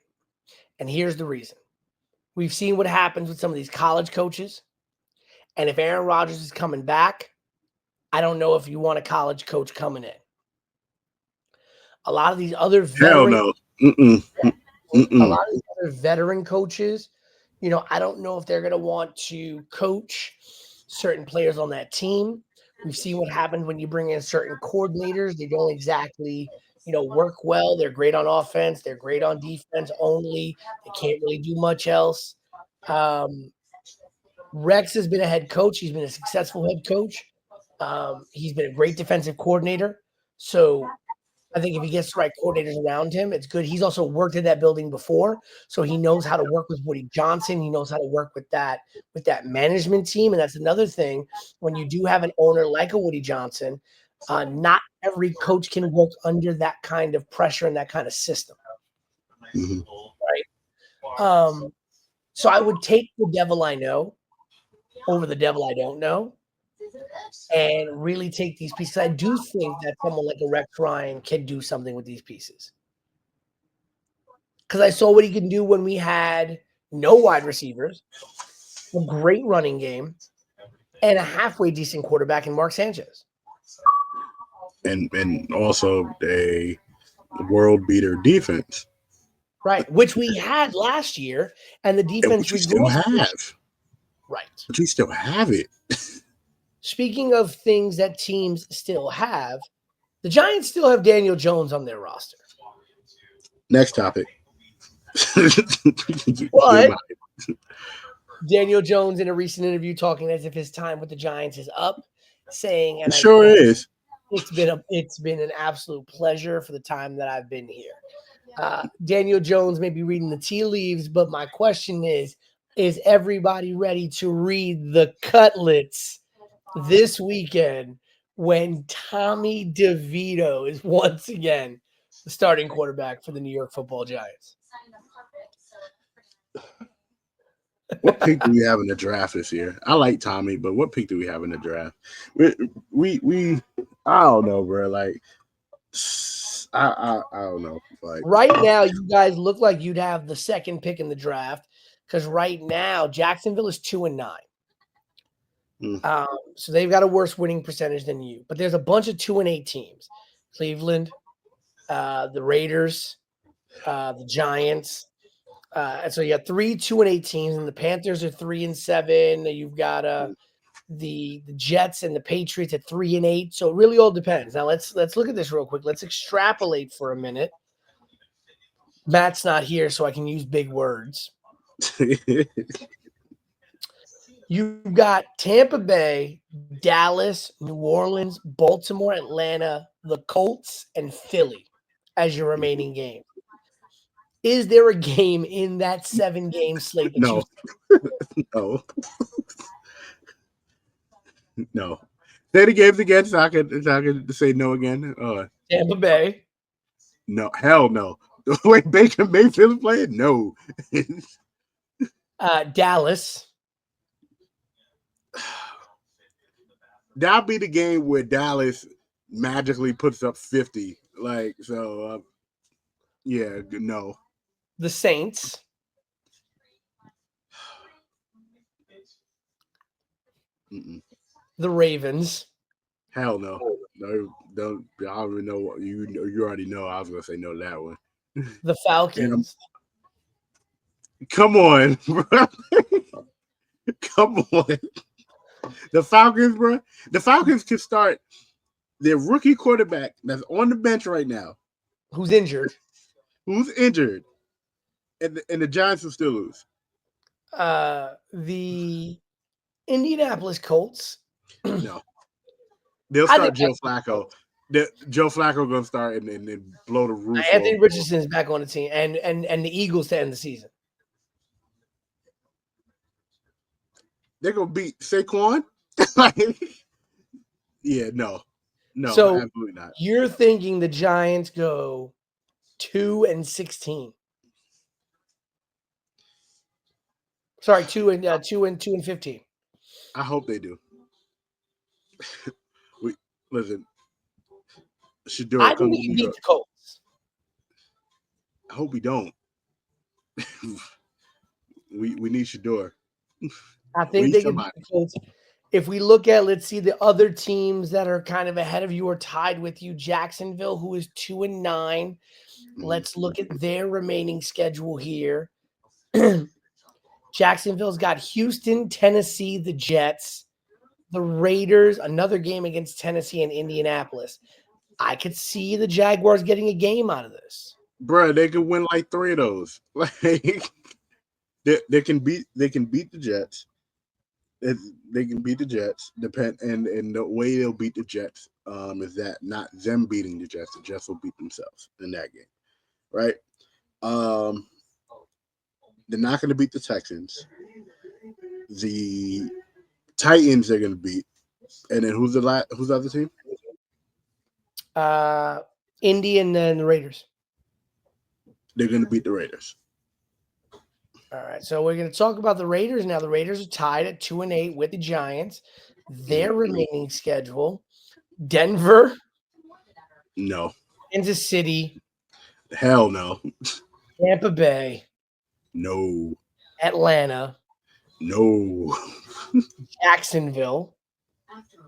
And here's the reason. We've seen what happens with some of these college coaches. And if Aaron Rodgers is coming back, I don't know if you want a college coach coming in. A lot of these other veteran, Hell no. A lot of these other veteran coaches, I don't know if they're going to want to coach certain players on that team. We've seen what happens when you bring in certain coordinators. They don't exactly, work well. They're great on offense. They're great on defense only. They can't really do much else. Rex has been a head coach. He's been a successful head coach. He's been a great defensive coordinator. So I think if he gets the right coordinators around him, it's good. He's also worked in that building before, so he knows how to work with Woody Johnson. He knows how to work with that management team. And that's another thing. When you do have an owner like a Woody Johnson, not every coach can work under that kind of pressure and that kind of system. Mm-hmm. Right. So I would take the devil I know over the devil I don't know, and really take these pieces. I do think that someone like a Rex Ryan can do something with these pieces, because I saw what he can do when we had no wide receivers, a great running game, and a halfway decent quarterback in Mark Sanchez. And also a world beater defense. Right, which we had last year, and the defense we still have. Right. But we still have it. Speaking of things that teams still have, the Giants still have Daniel Jones on their roster. Next topic. But Daniel Jones, in a recent interview, talking as if his time with the Giants is up, saying, and it sure is. It's been an absolute pleasure for the time that I've been here. Daniel Jones may be reading the tea leaves, but my question is everybody ready to read the cutlets this weekend when Tommy DeVito is once again the starting quarterback for the New York Football Giants? What pick do we have in the draft this year? I like Tommy, but what pick do we have in the draft? We I don't know, bro. Like I don't know. Like Right now, you guys look like you'd have the second pick in the draft because right now Jacksonville is 2-9. So they've got a worse winning percentage than you. But there's a bunch of 2-8 teams: Cleveland, the Raiders, the Giants. And so you got 3 2-8 teams, and the Panthers are 3-7. You've got the Jets and the Patriots at 3-8. So it really all depends. Now let's look at this real quick. Let's extrapolate for a minute. Matt's not here, so I can use big words. You've got Tampa Bay, Dallas, New Orleans, Baltimore, Atlanta, the Colts, and Philly as your remaining game. Is there a game in that 7-game slate that no. No. No. Say the games again so I could say no again. Tampa Bay. No, hell no. Wait, Baker Mayfield playing? No. Dallas. That'll be the game where Dallas magically puts up 50. Like, so, yeah, no. The Saints. The Ravens. Hell no. No, don't. I don't even know. You already know. I was gonna say no to that one. The Falcons. Come on, bro. Come on. The Falcons, bro. The Falcons can start their rookie quarterback that's on the bench right now. Who's injured? And the Giants will still lose. The Indianapolis Colts. No. They'll start Joe Flacco. Joe Flacco gonna start and then blow the roof. Anthony Richardson is back on the team, and the Eagles to end the season. They're gonna beat Saquon. Yeah, no, so absolutely not. You're thinking the Giants go 2-16. Sorry, 2-15. I hope they do. Listen. Shador, I think we can beat the Colts. I hope we don't. we need Shador. I think they can beat the Colts. If we look at, let's see, the other teams that are kind of ahead of you or tied with you, Jacksonville, who is 2-9. Let's look at their remaining schedule here. Jacksonville's got Houston, Tennessee, the Jets, the Raiders, another game against Tennessee and Indianapolis. I could see the Jaguars getting a game out of this. Bro, they could win like 3 of those. Like they can beat the Jets. They can beat the Jets. And the way they'll beat the Jets is that not them beating the Jets will beat themselves in that game. Right? They're not going to beat the Texans. The Titans they're going to beat. And then who's the other team? Indy and then the Raiders. They're going to beat the Raiders. All right, so we're going to talk about the Raiders now. The Raiders are tied at 2-8 with the Giants. Their remaining schedule: Denver, no, Kansas City, hell no, Tampa Bay, no, Atlanta, no, Jacksonville,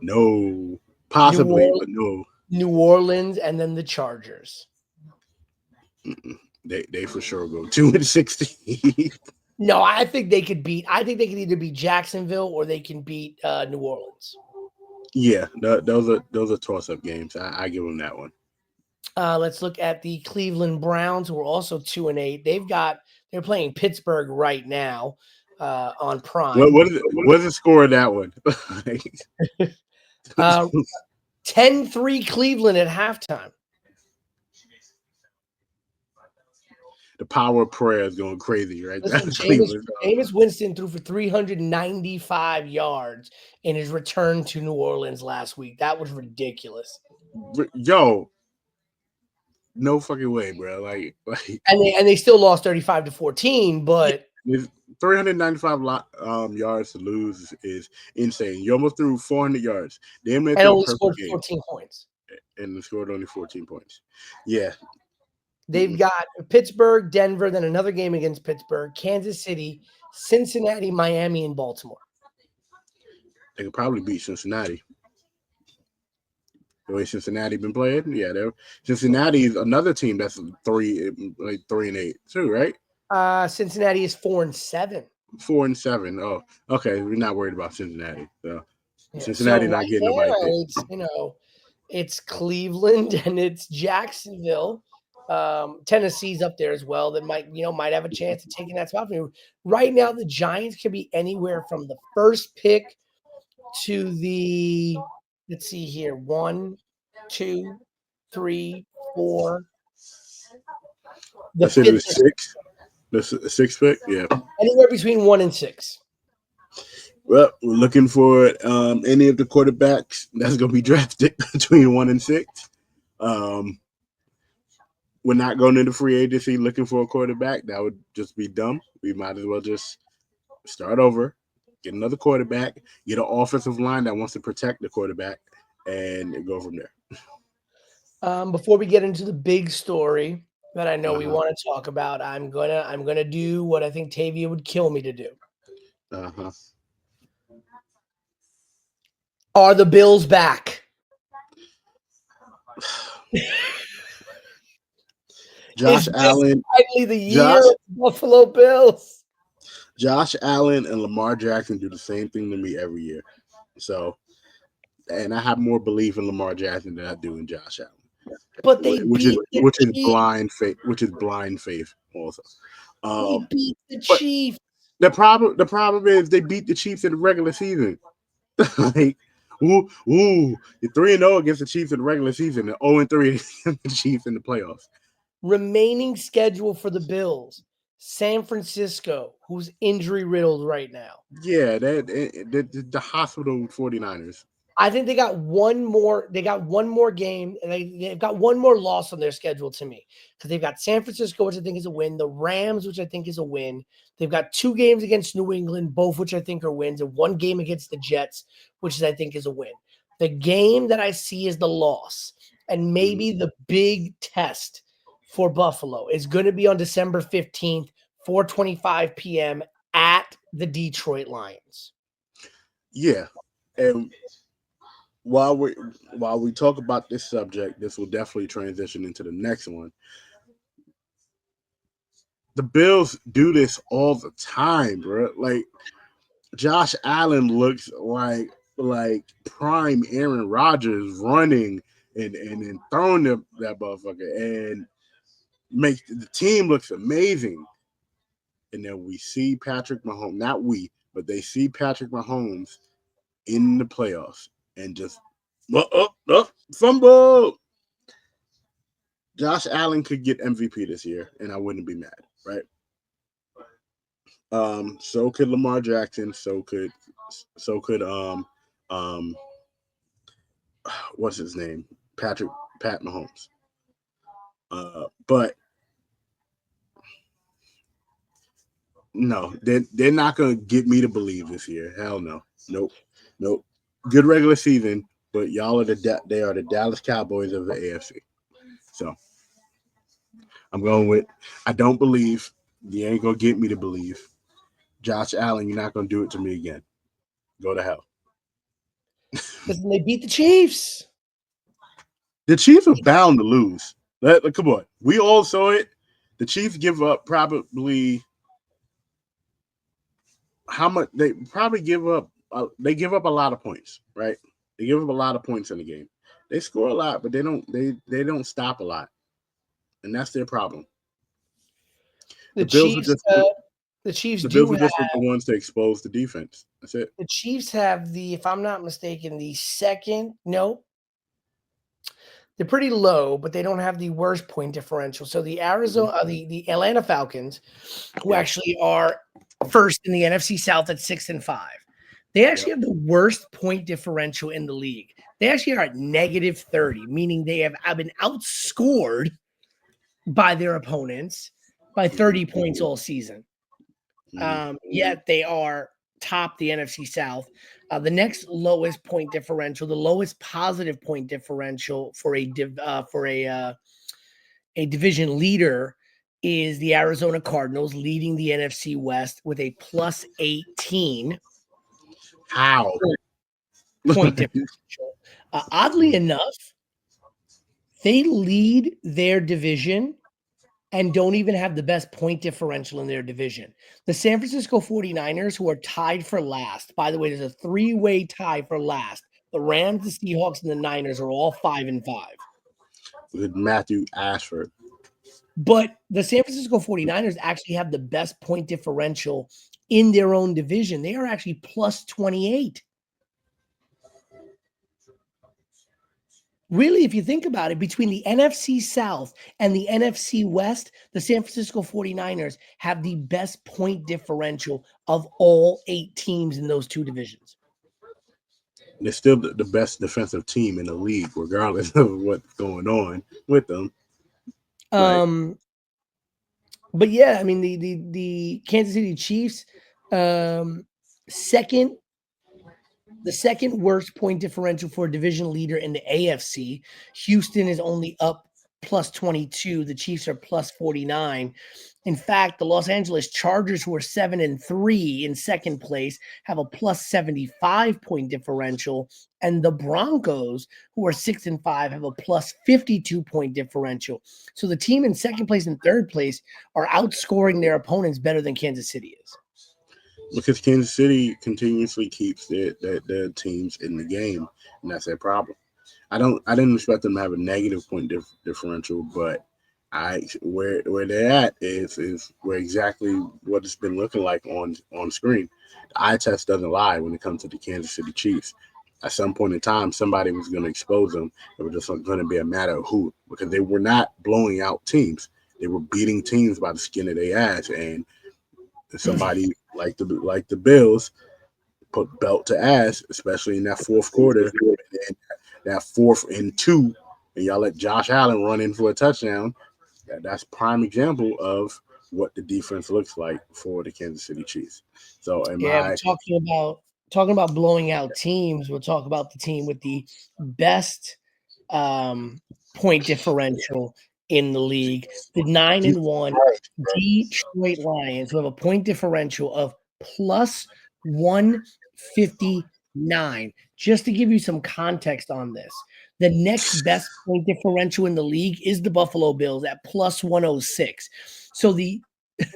no, possibly, but no, New Orleans, and then the Chargers. They for sure go 2-16. No, I think they could beat. I think they could either beat Jacksonville or they can beat New Orleans. Yeah, those are toss-up games. I give them that one. Let's look at the Cleveland Browns, who are also 2-8. They're playing Pittsburgh right now on Prime. What is the score of that one? 10-3 Cleveland at halftime. The power of prayer is going crazy, right? Listen, Jameis Winston threw for 395 yards in his return to New Orleans last week. That was ridiculous. Yo, no fucking way, bro. Like, and they still lost 35-14, but 395 yards to lose is insane. You almost threw 400 yards. Damn near And threw a only perfect scored game, 14 points. and they scored only 14 points. Yeah. They've got Pittsburgh, Denver, then another game against Pittsburgh, Kansas City, Cincinnati, Miami, and Baltimore. They could probably beat Cincinnati. The way Cincinnati been playing, yeah. Cincinnati is another team that's 3-8 too, right? Cincinnati is 4-7. 4-7. Oh, okay. We're not worried about Cincinnati. So Yeah. Cincinnati So not right getting nobody now, picked. it's Cleveland and it's Jacksonville. Tennessee's up there as well. That might have a chance of taking that spot from you. Right now, the Giants could be anywhere from the first pick to the, let's see here, 1, 2, 3, 4. The I said it fifth, was 6. The sixth pick, yeah. anywhere between 1 and 6. Well, we're looking for any of the quarterbacks that's going to be drafted between 1 and 6. We're not going into free agency looking for a quarterback. That would just be dumb. We might as well just start over, get another quarterback, get an offensive line that wants to protect the quarterback, and go from there. Before we get into the big story that I know we want to talk about, I'm gonna do what I think Tavia would kill me to do. Are the Bills back? Josh Allen. Finally, the year of Buffalo Bills. Josh Allen and Lamar Jackson do the same thing to me every year. So, and I have more belief in Lamar Jackson than I do in Josh Allen. But they which is blind faith. Which is blind faith also. They beat the Chiefs. The problem is they beat the Chiefs in the regular season. Like, you're 3-0 against the Chiefs in the regular season and 0-3 against the Chiefs in the playoffs. Remaining schedule for the Bills: San Francisco, who's injury riddled right now. Yeah, the hospital 49ers. I think they got one more. They got one more game, and they've got one more loss on their schedule to me, because they've got San Francisco, which I think is a win, the Rams, which I think is a win. They've got 2 games against New England, both which I think are wins, and 1 game against the Jets, which I think is a win. The game that I see is the loss, and maybe the big test for Buffalo is going to be on December 15th, 4:25 p.m. at the Detroit Lions. Yeah, and while we talk about this subject, this will definitely transition into the next one. The Bills do this all the time, bro. Like, Josh Allen looks like prime Aaron Rodgers running and throwing that motherfucker and makes the team looks amazing. And then we see Patrick Mahomes, not we, but they see Patrick Mahomes in the playoffs and just fumble. Josh Allen could get MVP this year, and I wouldn't be mad, right? So could Lamar Jackson. So could what's his name? Pat Mahomes. But no, they're not gonna get me to believe this year. Hell no. Nope. Good regular season, but y'all are they are the Dallas Cowboys of the AFC. So I'm going with, I don't believe. You ain't gonna get me to believe. Josh Allen, you're not gonna do it to me again. Go to hell. Because they beat the Chiefs. The Chiefs are bound to lose. Come on. We all saw it. The Chiefs give up probably how much they probably give up. They give up a lot of points, right? They give up a lot of points in the game. They score a lot, but they don't stop a lot, and that's their problem. The Bills are just the ones to expose the defense. That's it. The Chiefs have if I'm not mistaken, the second. No, they're pretty low, but they don't have the worst point differential. So the the Atlanta Falcons, who actually are first in the NFC South at 6-5, they actually have the worst point differential in the league. They actually are at -30, meaning they have been outscored by their opponents by 30 points all season. Yet they are top the NFC South. The next lowest point differential, the lowest positive point differential for a division leader is the Arizona Cardinals, leading the NFC West with a plus 18 How? point differential. Oddly enough, they lead their division and don't even have the best point differential in their division. The San Francisco 49ers, who are tied for last, by the way, there's a three-way tie for last. The Rams, the Seahawks, and the Niners are all 5-5. With Matthew Ashford. But the San Francisco 49ers actually have the best point differential in their own division. They are actually plus 28. Really, if you think about it, between the NFC South and the NFC West, the San Francisco 49ers have the best point differential of all 8 teams in those two divisions. They're still the best defensive team in the league, regardless of what's going on with them. But yeah, I mean the Kansas City Chiefs, the second worst point differential for a division leader in the AFC. Houston is only up plus 22. The Chiefs are plus 49. In fact, the Los Angeles Chargers, who are 7-3 in second place, have a plus 75 point differential. And the Broncos, who are 6-5, have a plus 52 point differential. So the team in second place and third place are outscoring their opponents better than Kansas City is. Because Kansas City continuously keeps their teams in the game, and that's their problem. I didn't expect them to have a negative point differential, but where they're at is where exactly what it's been looking like on screen. The eye test doesn't lie when it comes to the Kansas City Chiefs. At some point in time, somebody was going to expose them. It was just going to be a matter of who, because they were not blowing out teams. They were beating teams by the skin of their ass, and somebody like the Bills put belt to ass, especially in that fourth quarter, and that 4th and 2, and y'all let Josh Allen run in for a touchdown. That's prime example of what the defense looks like for the Kansas City Chiefs. So, we're talking about blowing out teams. We'll talk about the team with the best point differential in the league, the 9-1 Detroit Lions, who have a point differential of plus 159. Just to give you some context on this, the next best point differential in the league is the Buffalo Bills at plus 106. So the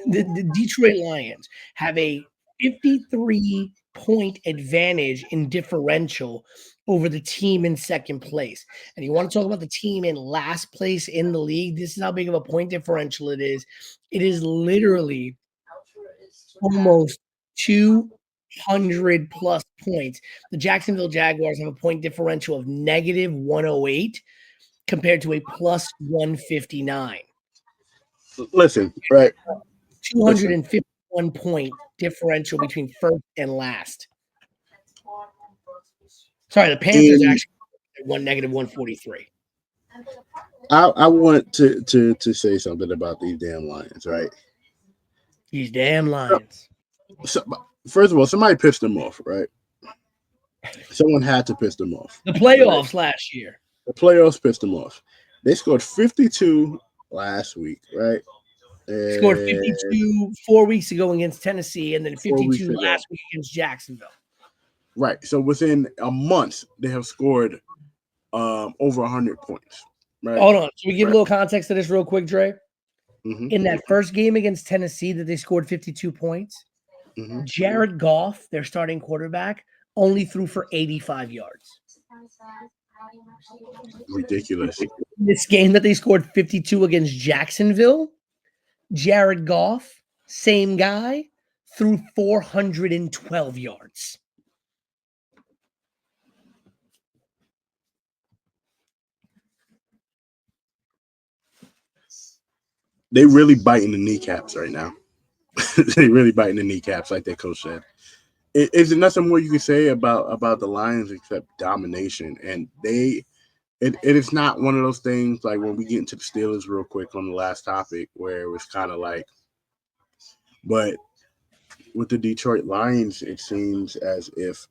Detroit Lions have a 53 point advantage in differential over the team in second place. And you want to talk about the team in last place in the league? This is how big of a point differential it is. It is literally almost 200 plus points. The Jacksonville Jaguars have a point differential of negative 108 compared to a plus 159. Listen, right? 251 point differential between first and last. Sorry, the Panthers actually won negative 143. I want to say something about these damn Lions, right? These damn Lions. So, first of all, somebody pissed them off, right? Someone had to piss them off. The playoffs last year. The playoffs pissed them off. They scored 52 last week, right? Scored 52 4 weeks ago against Tennessee, and then 52 last week against Jacksonville. Right. So within a month, they have scored over 100 points. Right. Hold on. Should we give a little context to this real quick, Dre? Mm-hmm. In that first game against Tennessee that they scored 52 points, Jared Goff, their starting quarterback, only threw for 85 yards. Ridiculous. This game that they scored 52 against Jacksonville, Jared Goff, same guy, threw 412 yards. They really biting the kneecaps right now. They really biting the kneecaps, like their coach said. Is there nothing more you can say about the Lions except domination? And it is not one of those things like when we get into the Steelers real quick on the last topic where it was kind of like, but with the Detroit Lions, it seems as if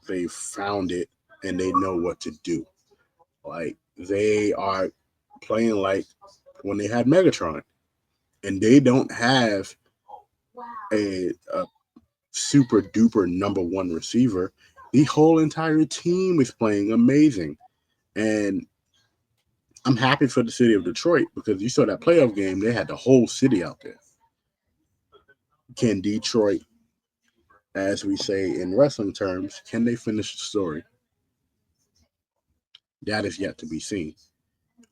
they found it and they know what to do. Like they are playing like when they had Megatron, and they don't have a super duper number one receiver. The whole entire team is playing amazing, and I'm happy for the city of Detroit because you saw that playoff game. They had the whole city out there. Can Detroit, as we say in wrestling terms, can they finish the story? That is yet to be seen.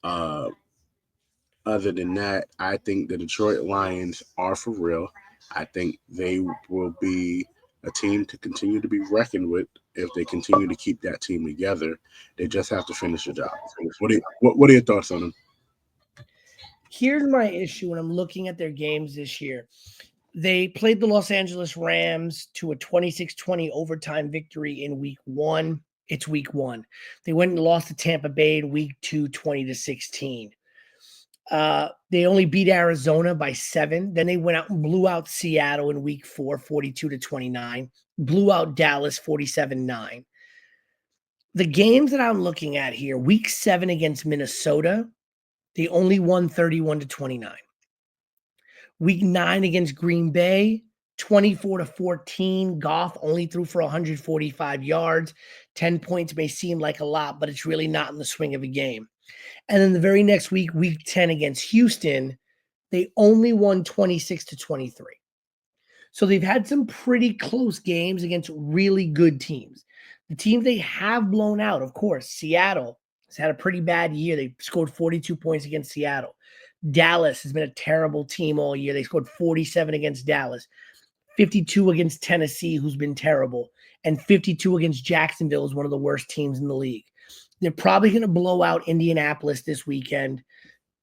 Uh, Other than that, I think the Detroit Lions are for real. I think they will be a team to continue to be reckoned with if they continue to keep that team together. They just have to finish the job. What are your thoughts on them? Here's my issue when I'm looking at their games this year. They played the Los Angeles Rams to a 26-20 overtime victory in week 1. It's week 1. They went and lost to Tampa Bay in week 2, 20-16. They only beat Arizona by 7. Then they went out and blew out Seattle in week 4, 42-29. Blew out Dallas 47-9. The games that I'm looking at here, week 7 against Minnesota, they only won 31-29. Week 9 against Green Bay, 24-14. Goff only threw for 145 yards. 10 points may seem like a lot, but it's really not in the swing of a game. And then the very next week, week 10 against Houston, they only won 26-23. So they've had some pretty close games against really good teams. The teams they have blown out, of course, Seattle has had a pretty bad year. They scored 42 points against Seattle. Dallas has been a terrible team all year. They scored 47 against Dallas, 52 against Tennessee, who's been terrible, and 52 against Jacksonville, is one of the worst teams in the league. They're probably going to blow out Indianapolis this weekend.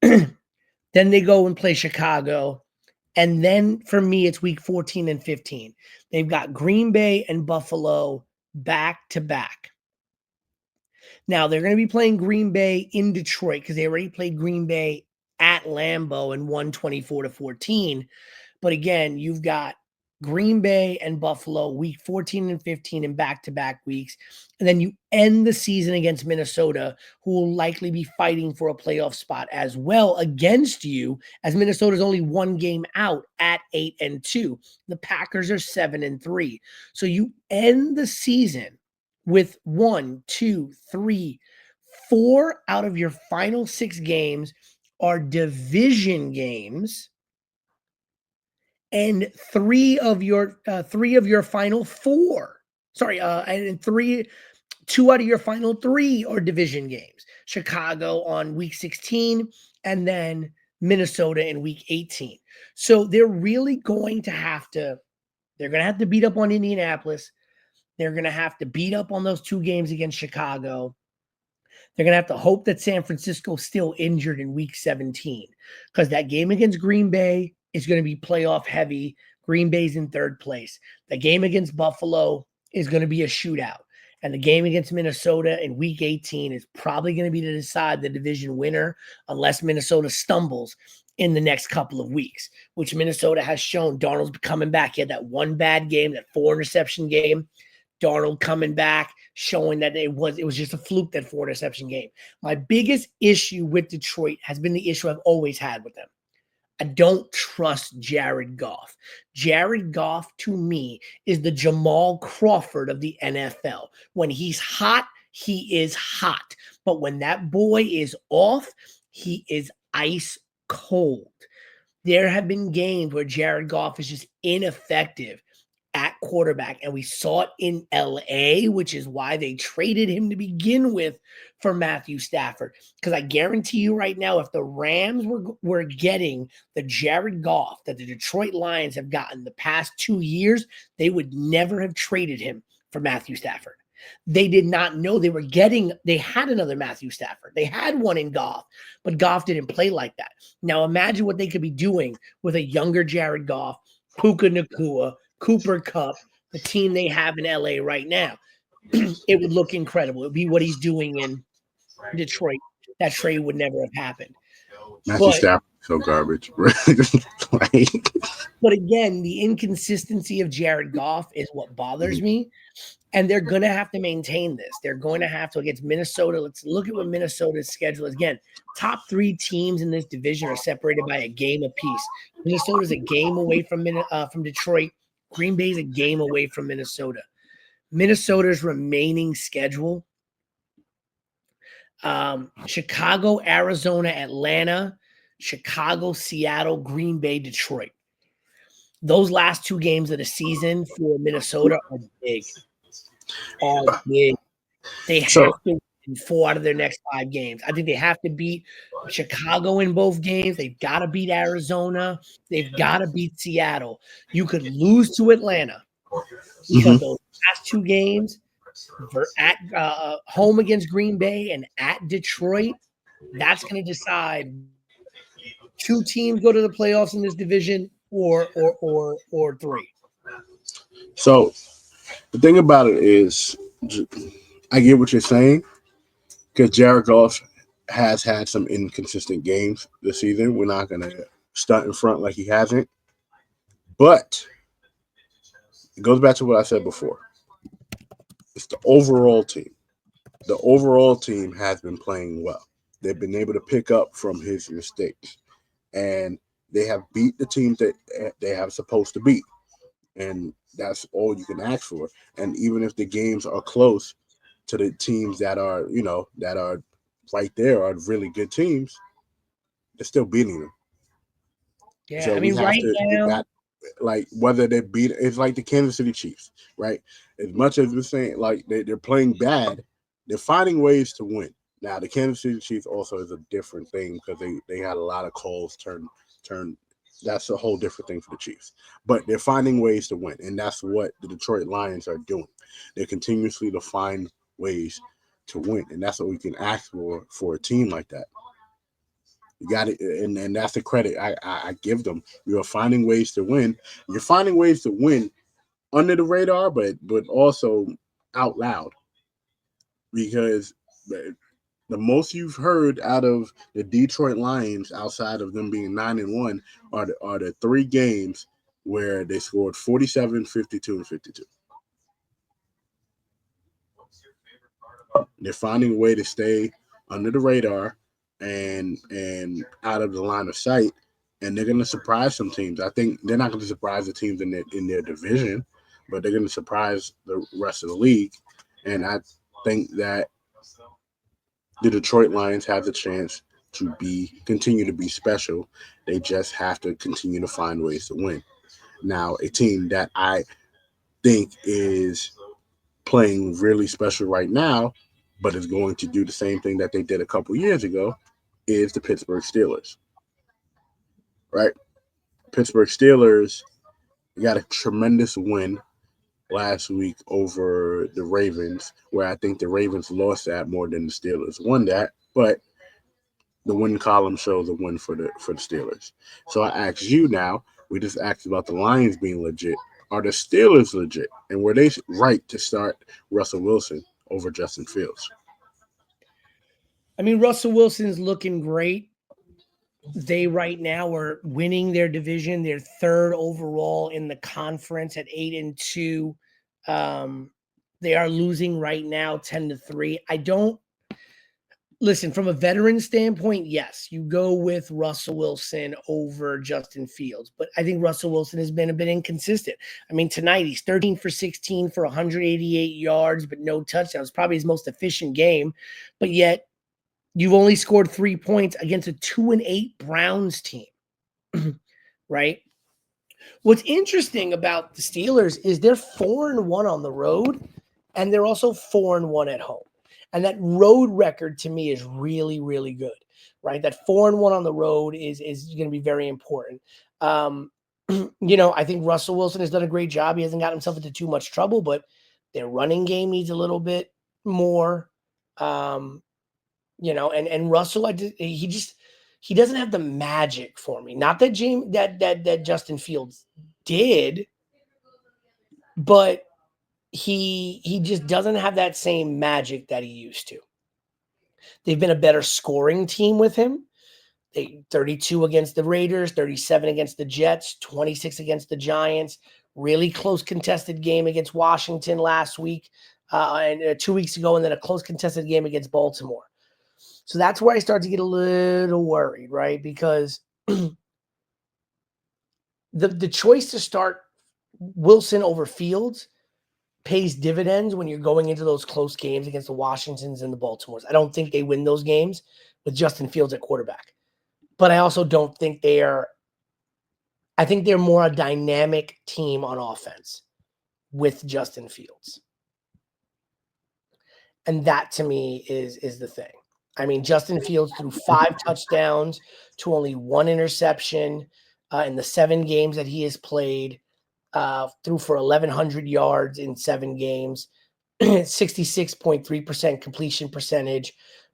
Then they go and play Chicago. And then for me, it's week 14 and 15. They've got Green Bay and Buffalo back to back. Now, they're going to be playing Green Bay in Detroit because they already played Green Bay at Lambeau and won 24-14. But again, you've got Green Bay and Buffalo week 14 and 15 in back-to-back weeks. And then you end the season against Minnesota, who will likely be fighting for a playoff spot as well against you, as Minnesota's only one game out at 8-2. The Packers are 7-3. So you end the season with 1, 2, 3, 4 out of your final 6 games are division games, and 3 of your final 4. And 2 out of your final 3 are division games. Chicago on week 16, and then Minnesota in week 18. So they're really going to have to. They're going to have to beat up on Indianapolis. They're going to have to beat up on those 2 games against Chicago. They're going to have to hope that San Francisco's still injured in week 17, because that game against Green Bay is going to be playoff heavy. Green Bay's in 3rd place. The game against Buffalo is going to be a shootout. And the game against Minnesota in week 18 is probably going to be to decide the division winner, unless Minnesota stumbles in the next couple of weeks, which Minnesota has shown. Darnold's coming back. He had that one bad game, that 4 interception game. Darnold coming back, showing that it was just a fluke, that 4 interception game. My biggest issue with Detroit has been the issue I've always had with them. I don't trust Jared Goff. Jared Goff, to me, is the Jamal Crawford of the NFL. When he's hot, he is hot. But when that boy is off, he is ice cold. There have been games where Jared Goff is just ineffective at quarterback, and we saw it in LA, which is why they traded him to begin with for Matthew Stafford. Because I guarantee you right now, if the Rams were getting the Jared Goff that the Detroit Lions have gotten the past 2 years, they would never have traded him for Matthew Stafford. They did not know they had another Matthew Stafford. They had one in Goff, but Goff didn't play like that. Now imagine what they could be doing with a younger Jared Goff, Puka Nacua, Cooper Kupp, the team they have in LA right now. It would look incredible. It would be what he's doing in Detroit. That trade would never have happened. Matthew Stafford so garbage, bro. Like, but again, the inconsistency of Jared Goff is what bothers me. And they're going to have to maintain this. They're going to have to against Minnesota. Let's look at what Minnesota's schedule is. Again, top 3 teams in this division are separated by a game apiece. Minnesota's a game away from Detroit. Green Bay's a game away from Minnesota. Minnesota's remaining schedule: Chicago, Arizona, Atlanta, Chicago, Seattle, Green Bay, Detroit. Those last 2 games of the season for Minnesota are big. They have to win 4 out of their next 5 games. I think they have to beat Chicago in both games. They've got to beat Arizona. They've got to beat Seattle. You could lose to Atlanta because those last 2 games at home against Green Bay and at Detroit, that's going to decide 2 teams go to the playoffs in this division or 3. So the thing about it is, I get what you're saying, because Jared Goff has had some inconsistent games this season. We're not going to stunt in front like he hasn't. But it goes back to what I said before. It's the overall team. The overall team has been playing well. They've been able to pick up from his mistakes. And they have beat the teams that they have supposed to beat. And that's all you can ask for. And even if the games are close to the teams that are, that are right there, are really good teams, they're still beating them. Yeah, so I mean, right now, like whether they beat, it's like the Kansas City Chiefs, right? As much as we're saying like they're playing bad, they're finding ways to win. Now the Kansas City Chiefs also is a different thing because they had a lot of calls turn. That's a whole different thing for the Chiefs. But they're finding ways to win, and that's what the Detroit Lions are doing. They're continuously to find ways to win, and that's what we can ask for a team like that. You got it, and that's the credit I give them. You're finding ways to win. You're finding ways to win under the radar, but also out loud, because the most you've heard out of the Detroit Lions, outside of them being 9-1, are the 3 games where they scored 47, 52, and 52. They're finding a way to stay under the radar and out of the line of sight, and they're going to surprise some teams. I think they're not going to surprise the teams in their division, but they're going to surprise the rest of the league. And I think that the Detroit Lions have the chance to continue to be special. They just have to continue to find ways to win. Now, a team that I think is playing really special right now, but is going to do the same thing that they did a couple years ago, is the Pittsburgh Steelers. Right? Pittsburgh Steelers got a tremendous win last week over the Ravens, where I think the Ravens lost that more than the Steelers won that, but the win column shows a win for the Steelers. So I ask you now, we just asked about the Lions being legit. Are the Steelers legit? And were they right to start Russell Wilson over Justin Fields? I mean, Russell Wilson's looking great. They right now are winning their division. They're 3rd overall in the conference at 8-2. They are losing right now 10-3. I don't listen from a veteran standpoint. Yes, you go with Russell Wilson over Justin Fields, but I think Russell Wilson has been a bit inconsistent. I mean, tonight he's 13 for 16 for 188 yards, but no touchdowns. Probably his most efficient game, but yet you've only scored 3 points against a 2-8 Browns team, right? What's interesting about the Steelers is they're 4-1 on the road, and they're also 4-1 at home. And that road record to me is really, really good, right? That 4-1 on the road is going to be very important. I think Russell Wilson has done a great job. He hasn't got himself into too much trouble, but their running game needs a little bit more. And Russell, he doesn't have the magic for me. Not that that Justin Fields did, but he just doesn't have that same magic that he used to. They've been a better scoring team with him. They 32 against the Raiders, 37 against the Jets, 26 against the Giants. Really close contested game against Washington last week and 2 weeks ago, and then a close contested game against Baltimore. So that's where I start to get a little worried, right? Because the choice to start Wilson over Fields pays dividends when you're going into those close games against the Washingtons and the Baltimores. I don't think they win those games with Justin Fields at quarterback. But I also don't think I think they're more a dynamic team on offense with Justin Fields. And that to me is the thing. I mean, Justin Fields threw 5 touchdowns to only 1 interception in the 7 games that he has played, threw for 1,100 yards in 7 games, 66.3% completion percentage,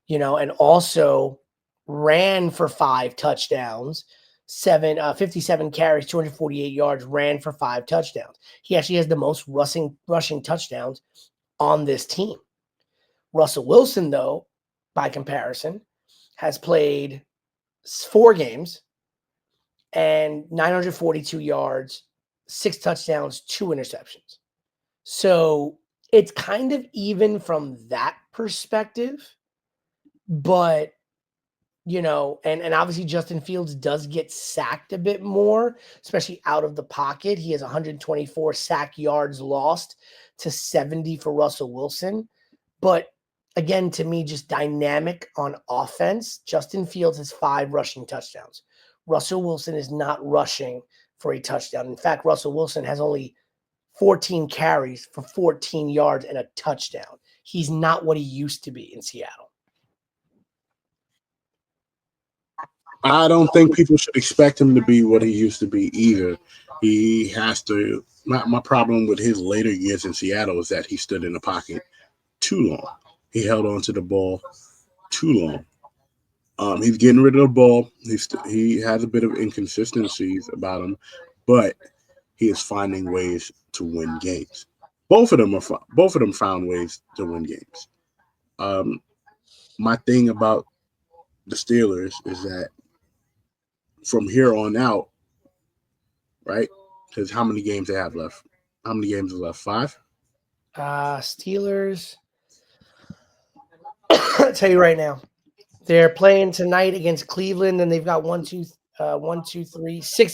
and also ran for 5 touchdowns, 57 carries, 248 yards, ran for 5 touchdowns. He actually has the most rushing touchdowns on this team. Russell Wilson, though, by comparison, has played 4 games and 942 yards, 6 touchdowns, 2 interceptions. So it's kind of even from that perspective, but and obviously Justin Fields does get sacked a bit more, especially out of the pocket. He has 124 sack yards lost to 70 for Russell Wilson. But again, to me, just dynamic on offense. Justin Fields has 5 rushing touchdowns. Russell Wilson is not rushing for a touchdown. In fact, Russell Wilson has only 14 carries for 14 yards and a touchdown. He's not what he used to be in Seattle. I don't think people should expect him to be what he used to be either. He has to. My problem with his later years in Seattle is that he stood in the pocket too long. He held on to the ball too long. He's getting rid of the ball. He has a bit of inconsistencies about him, but he is finding ways to win games. Both of them found ways to win games. My thing about the Steelers is that from here on out, right? Because how many games they have left? How many games are left? 5? Steelers. I'll tell you right now, they're playing tonight against Cleveland, and they've got 6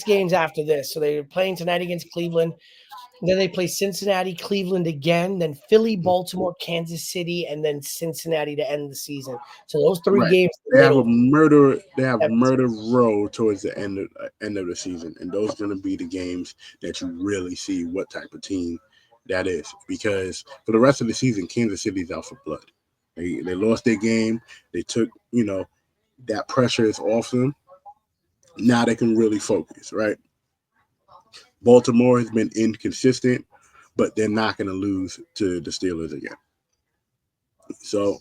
games after this. So they're playing tonight against Cleveland. Then they play Cincinnati, Cleveland again, then Philly, Baltimore, Kansas City, and then Cincinnati to end the season. So those 3 games. They have murder row towards the end of the season, and those are going to be the games that you really see what type of team that is. Because for the rest of the season, Kansas City's out for blood. They lost their game. They took that pressure is off them. Now they can really focus, right? Baltimore has been inconsistent, but they're not going to lose to the Steelers again. So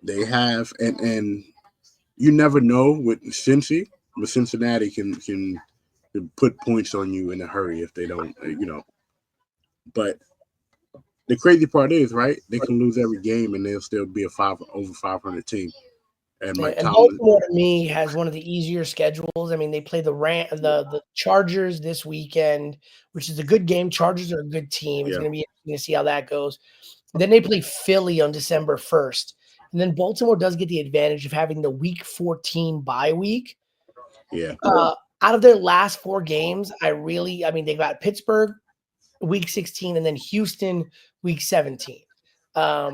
they have, and you never know with Cincy, but Cincinnati can put points on you in a hurry if they don't, But the crazy part is, right, they can lose every game and they'll still be over 500 team. And Baltimore, to me, has one of the easier schedules. I mean, they play the Chargers this weekend, which is a good game. Chargers are a good team. It's going to be interesting to see how that goes. Then they play Philly on December 1st. And then Baltimore does get the advantage of having the Week 14 bye week. Yeah. Out of their last 4 games, they got Pittsburgh Week 16 and then Houston Week 17. But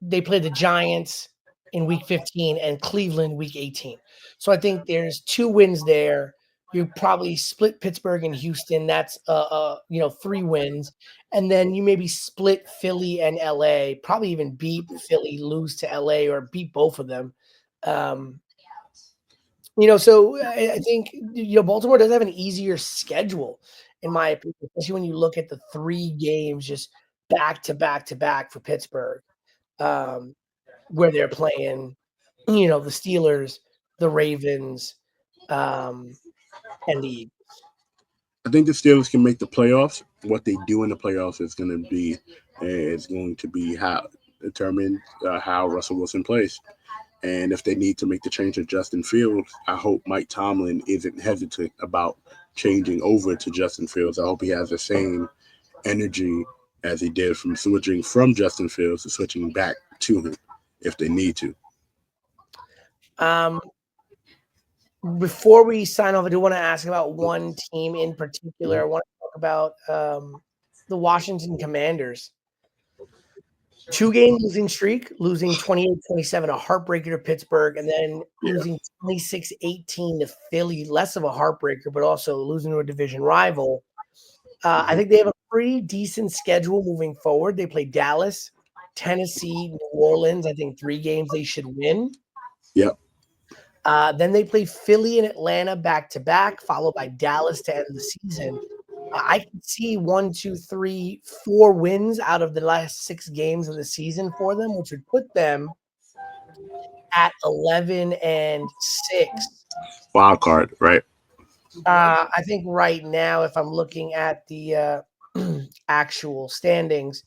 they play the Giants in Week 15 and Cleveland Week 18. So I think there's 2 wins there. You probably split Pittsburgh and Houston. That's 3 wins. And then you maybe split Philly and LA, probably even beat Philly, lose to LA, or beat both of them. So I think Baltimore does have an easier schedule, in my opinion, especially when you look at the 3 games just back to back to back for Pittsburgh. Where they're playing, the Steelers, the Ravens, and the Eagles. I think the Steelers can make the playoffs. What they do in the playoffs is going to be how determined how Russell Wilson plays. And if they need to make the change of Justin Fields, I hope Mike Tomlin isn't hesitant about changing over to Justin Fields. I hope he has the same energy as he did from switching from Justin Fields to switching back to him if they need to. Before we sign off, I do want to ask about one team in particular. I want to talk about the Washington Commanders. 2-game losing streak, losing 28-27, a heartbreaker to Pittsburgh, and then losing 26-18 to Philly, less of a heartbreaker, but also losing to a division rival. I think they have a pretty decent schedule moving forward. They play Dallas, Tennessee, New Orleans. I think 3 games they should win. Yep. Then they play Philly and Atlanta back-to-back, followed by Dallas to end the season. I can see 1, 2, 3, 4 wins out of the last 6 games of the season for them, which would put them at 11-6. Wild card, right? I think right now, if I'm looking at the actual standings,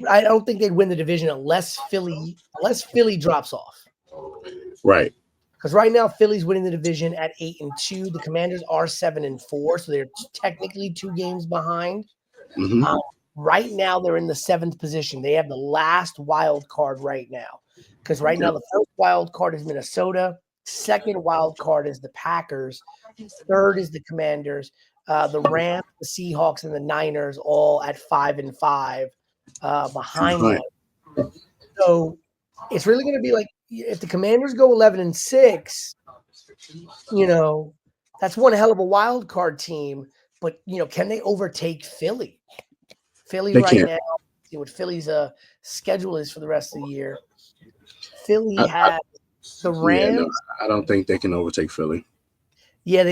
I don't think they'd win the division unless Philly drops off. Right. Because right now, Philly's winning the division at 8-2. The Commanders are 7-4, so they're technically 2 games behind. Right now, they're in the 7th position. They have the last wild card right now. Because right now, the first wild card is Minnesota. Second wild card is the Packers. Third is the Commanders. The Rams, the Seahawks, and the Niners all at 5-5 behind them. So it's really going to be like, if the Commanders go 11-6, that's one hell of a wild card team. But can they overtake Philly? Philly now, see what Philly's schedule is for the rest of the year. Philly has the Rams. Yeah, no, I don't think they can overtake Philly. Yeah,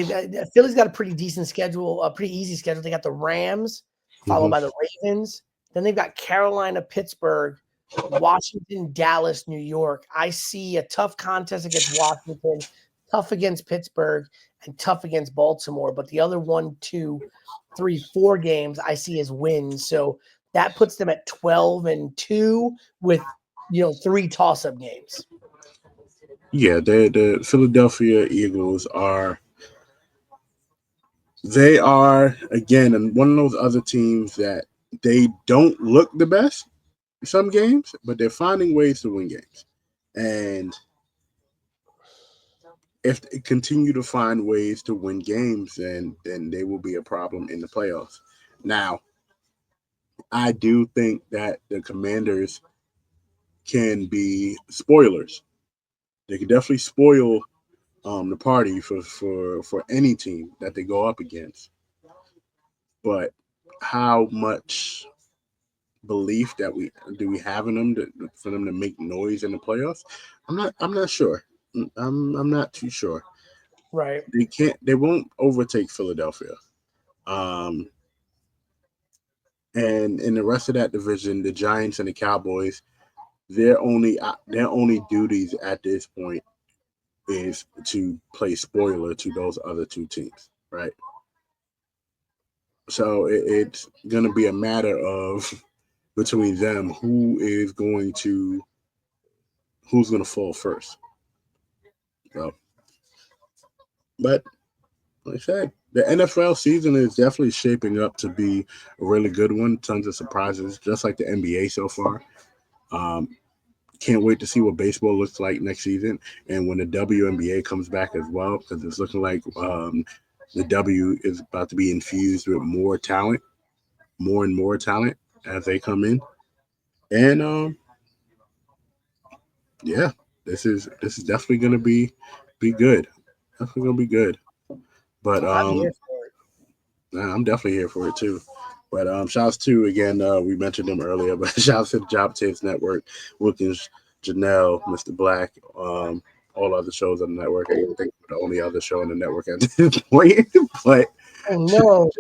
Philly's got a pretty decent schedule, a pretty easy schedule. They got the Rams, followed by the Ravens. Then they've got Carolina, Pittsburgh, Washington, Dallas, New York. I see a tough contest against Washington, tough against Pittsburgh, and tough against Baltimore. But the other 1, 2, 3, 4 games I see as wins. So that puts them at 12-2 with 3 toss-up games. Yeah, the Philadelphia Eagles are again one of those other teams that they don't look the best in some games, but they're finding ways to win games. And if they continue to find ways to win games, then they will be a problem in the playoffs. Now, I do think that the Commanders can be spoilers. They can definitely spoil the party for any team that they go up against. But how much belief that we have in them for them to make noise in the playoffs? I'm not sure. I'm not too sure. Right. They won't overtake Philadelphia. And in the rest of that division, the Giants and the Cowboys, their only duties at this point is to play spoiler to those other 2 teams, right? So it's going to be a matter of between them who's going to fall first. So, but like I said, the NFL season is definitely shaping up to be a really good one. Tons of surprises, just like the NBA so far. Can't wait to see what baseball looks like next season, and when the WNBA comes back as well, because it's looking like the W is about to be infused with more and more talent as they come in. And this is definitely going to be good. Definitely going to be good. But I'm definitely here for it too. But shouts to, again, we mentioned them earlier, but shouts to the Job Tapes Network, Wilkins, Janelle, Mr. Black, all other shows on the network. I think the only other show on the network at this point. But no.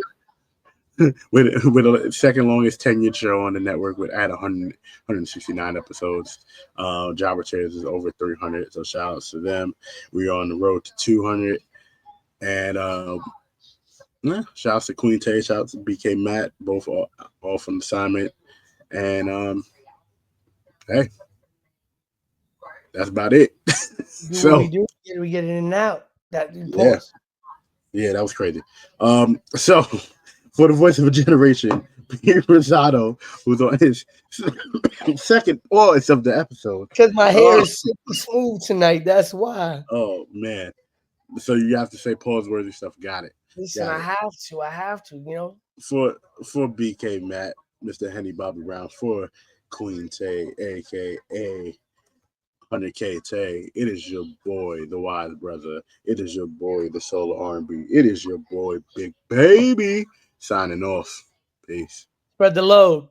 with the second longest tenured show on the network at 169 episodes. Jobber Chairs is over 300, so shout outs to them. We are on the road to 200. And shout outs to Queen Tay, shout outs to BK Matt, both off on assignment. And hey, that's about it. Do what we do. We get in and out. That Yeah. pause. Yeah, that was crazy. So for the voice of a generation, Pete Rosado, who's on his second voice of the episode. Because my hair is super smooth tonight. That's why. Oh man. So you have to say pause-worthy stuff. Got it. Listen, I have to, you know. For BK Matt, Mr. Henny Bobby Brown, for Queen Tay, aka 100K Tay, it is your boy, the Wise Brother. It is your boy, the Soul of R&B. It is your boy, Big Baby. Signing off. Peace. Spread the load.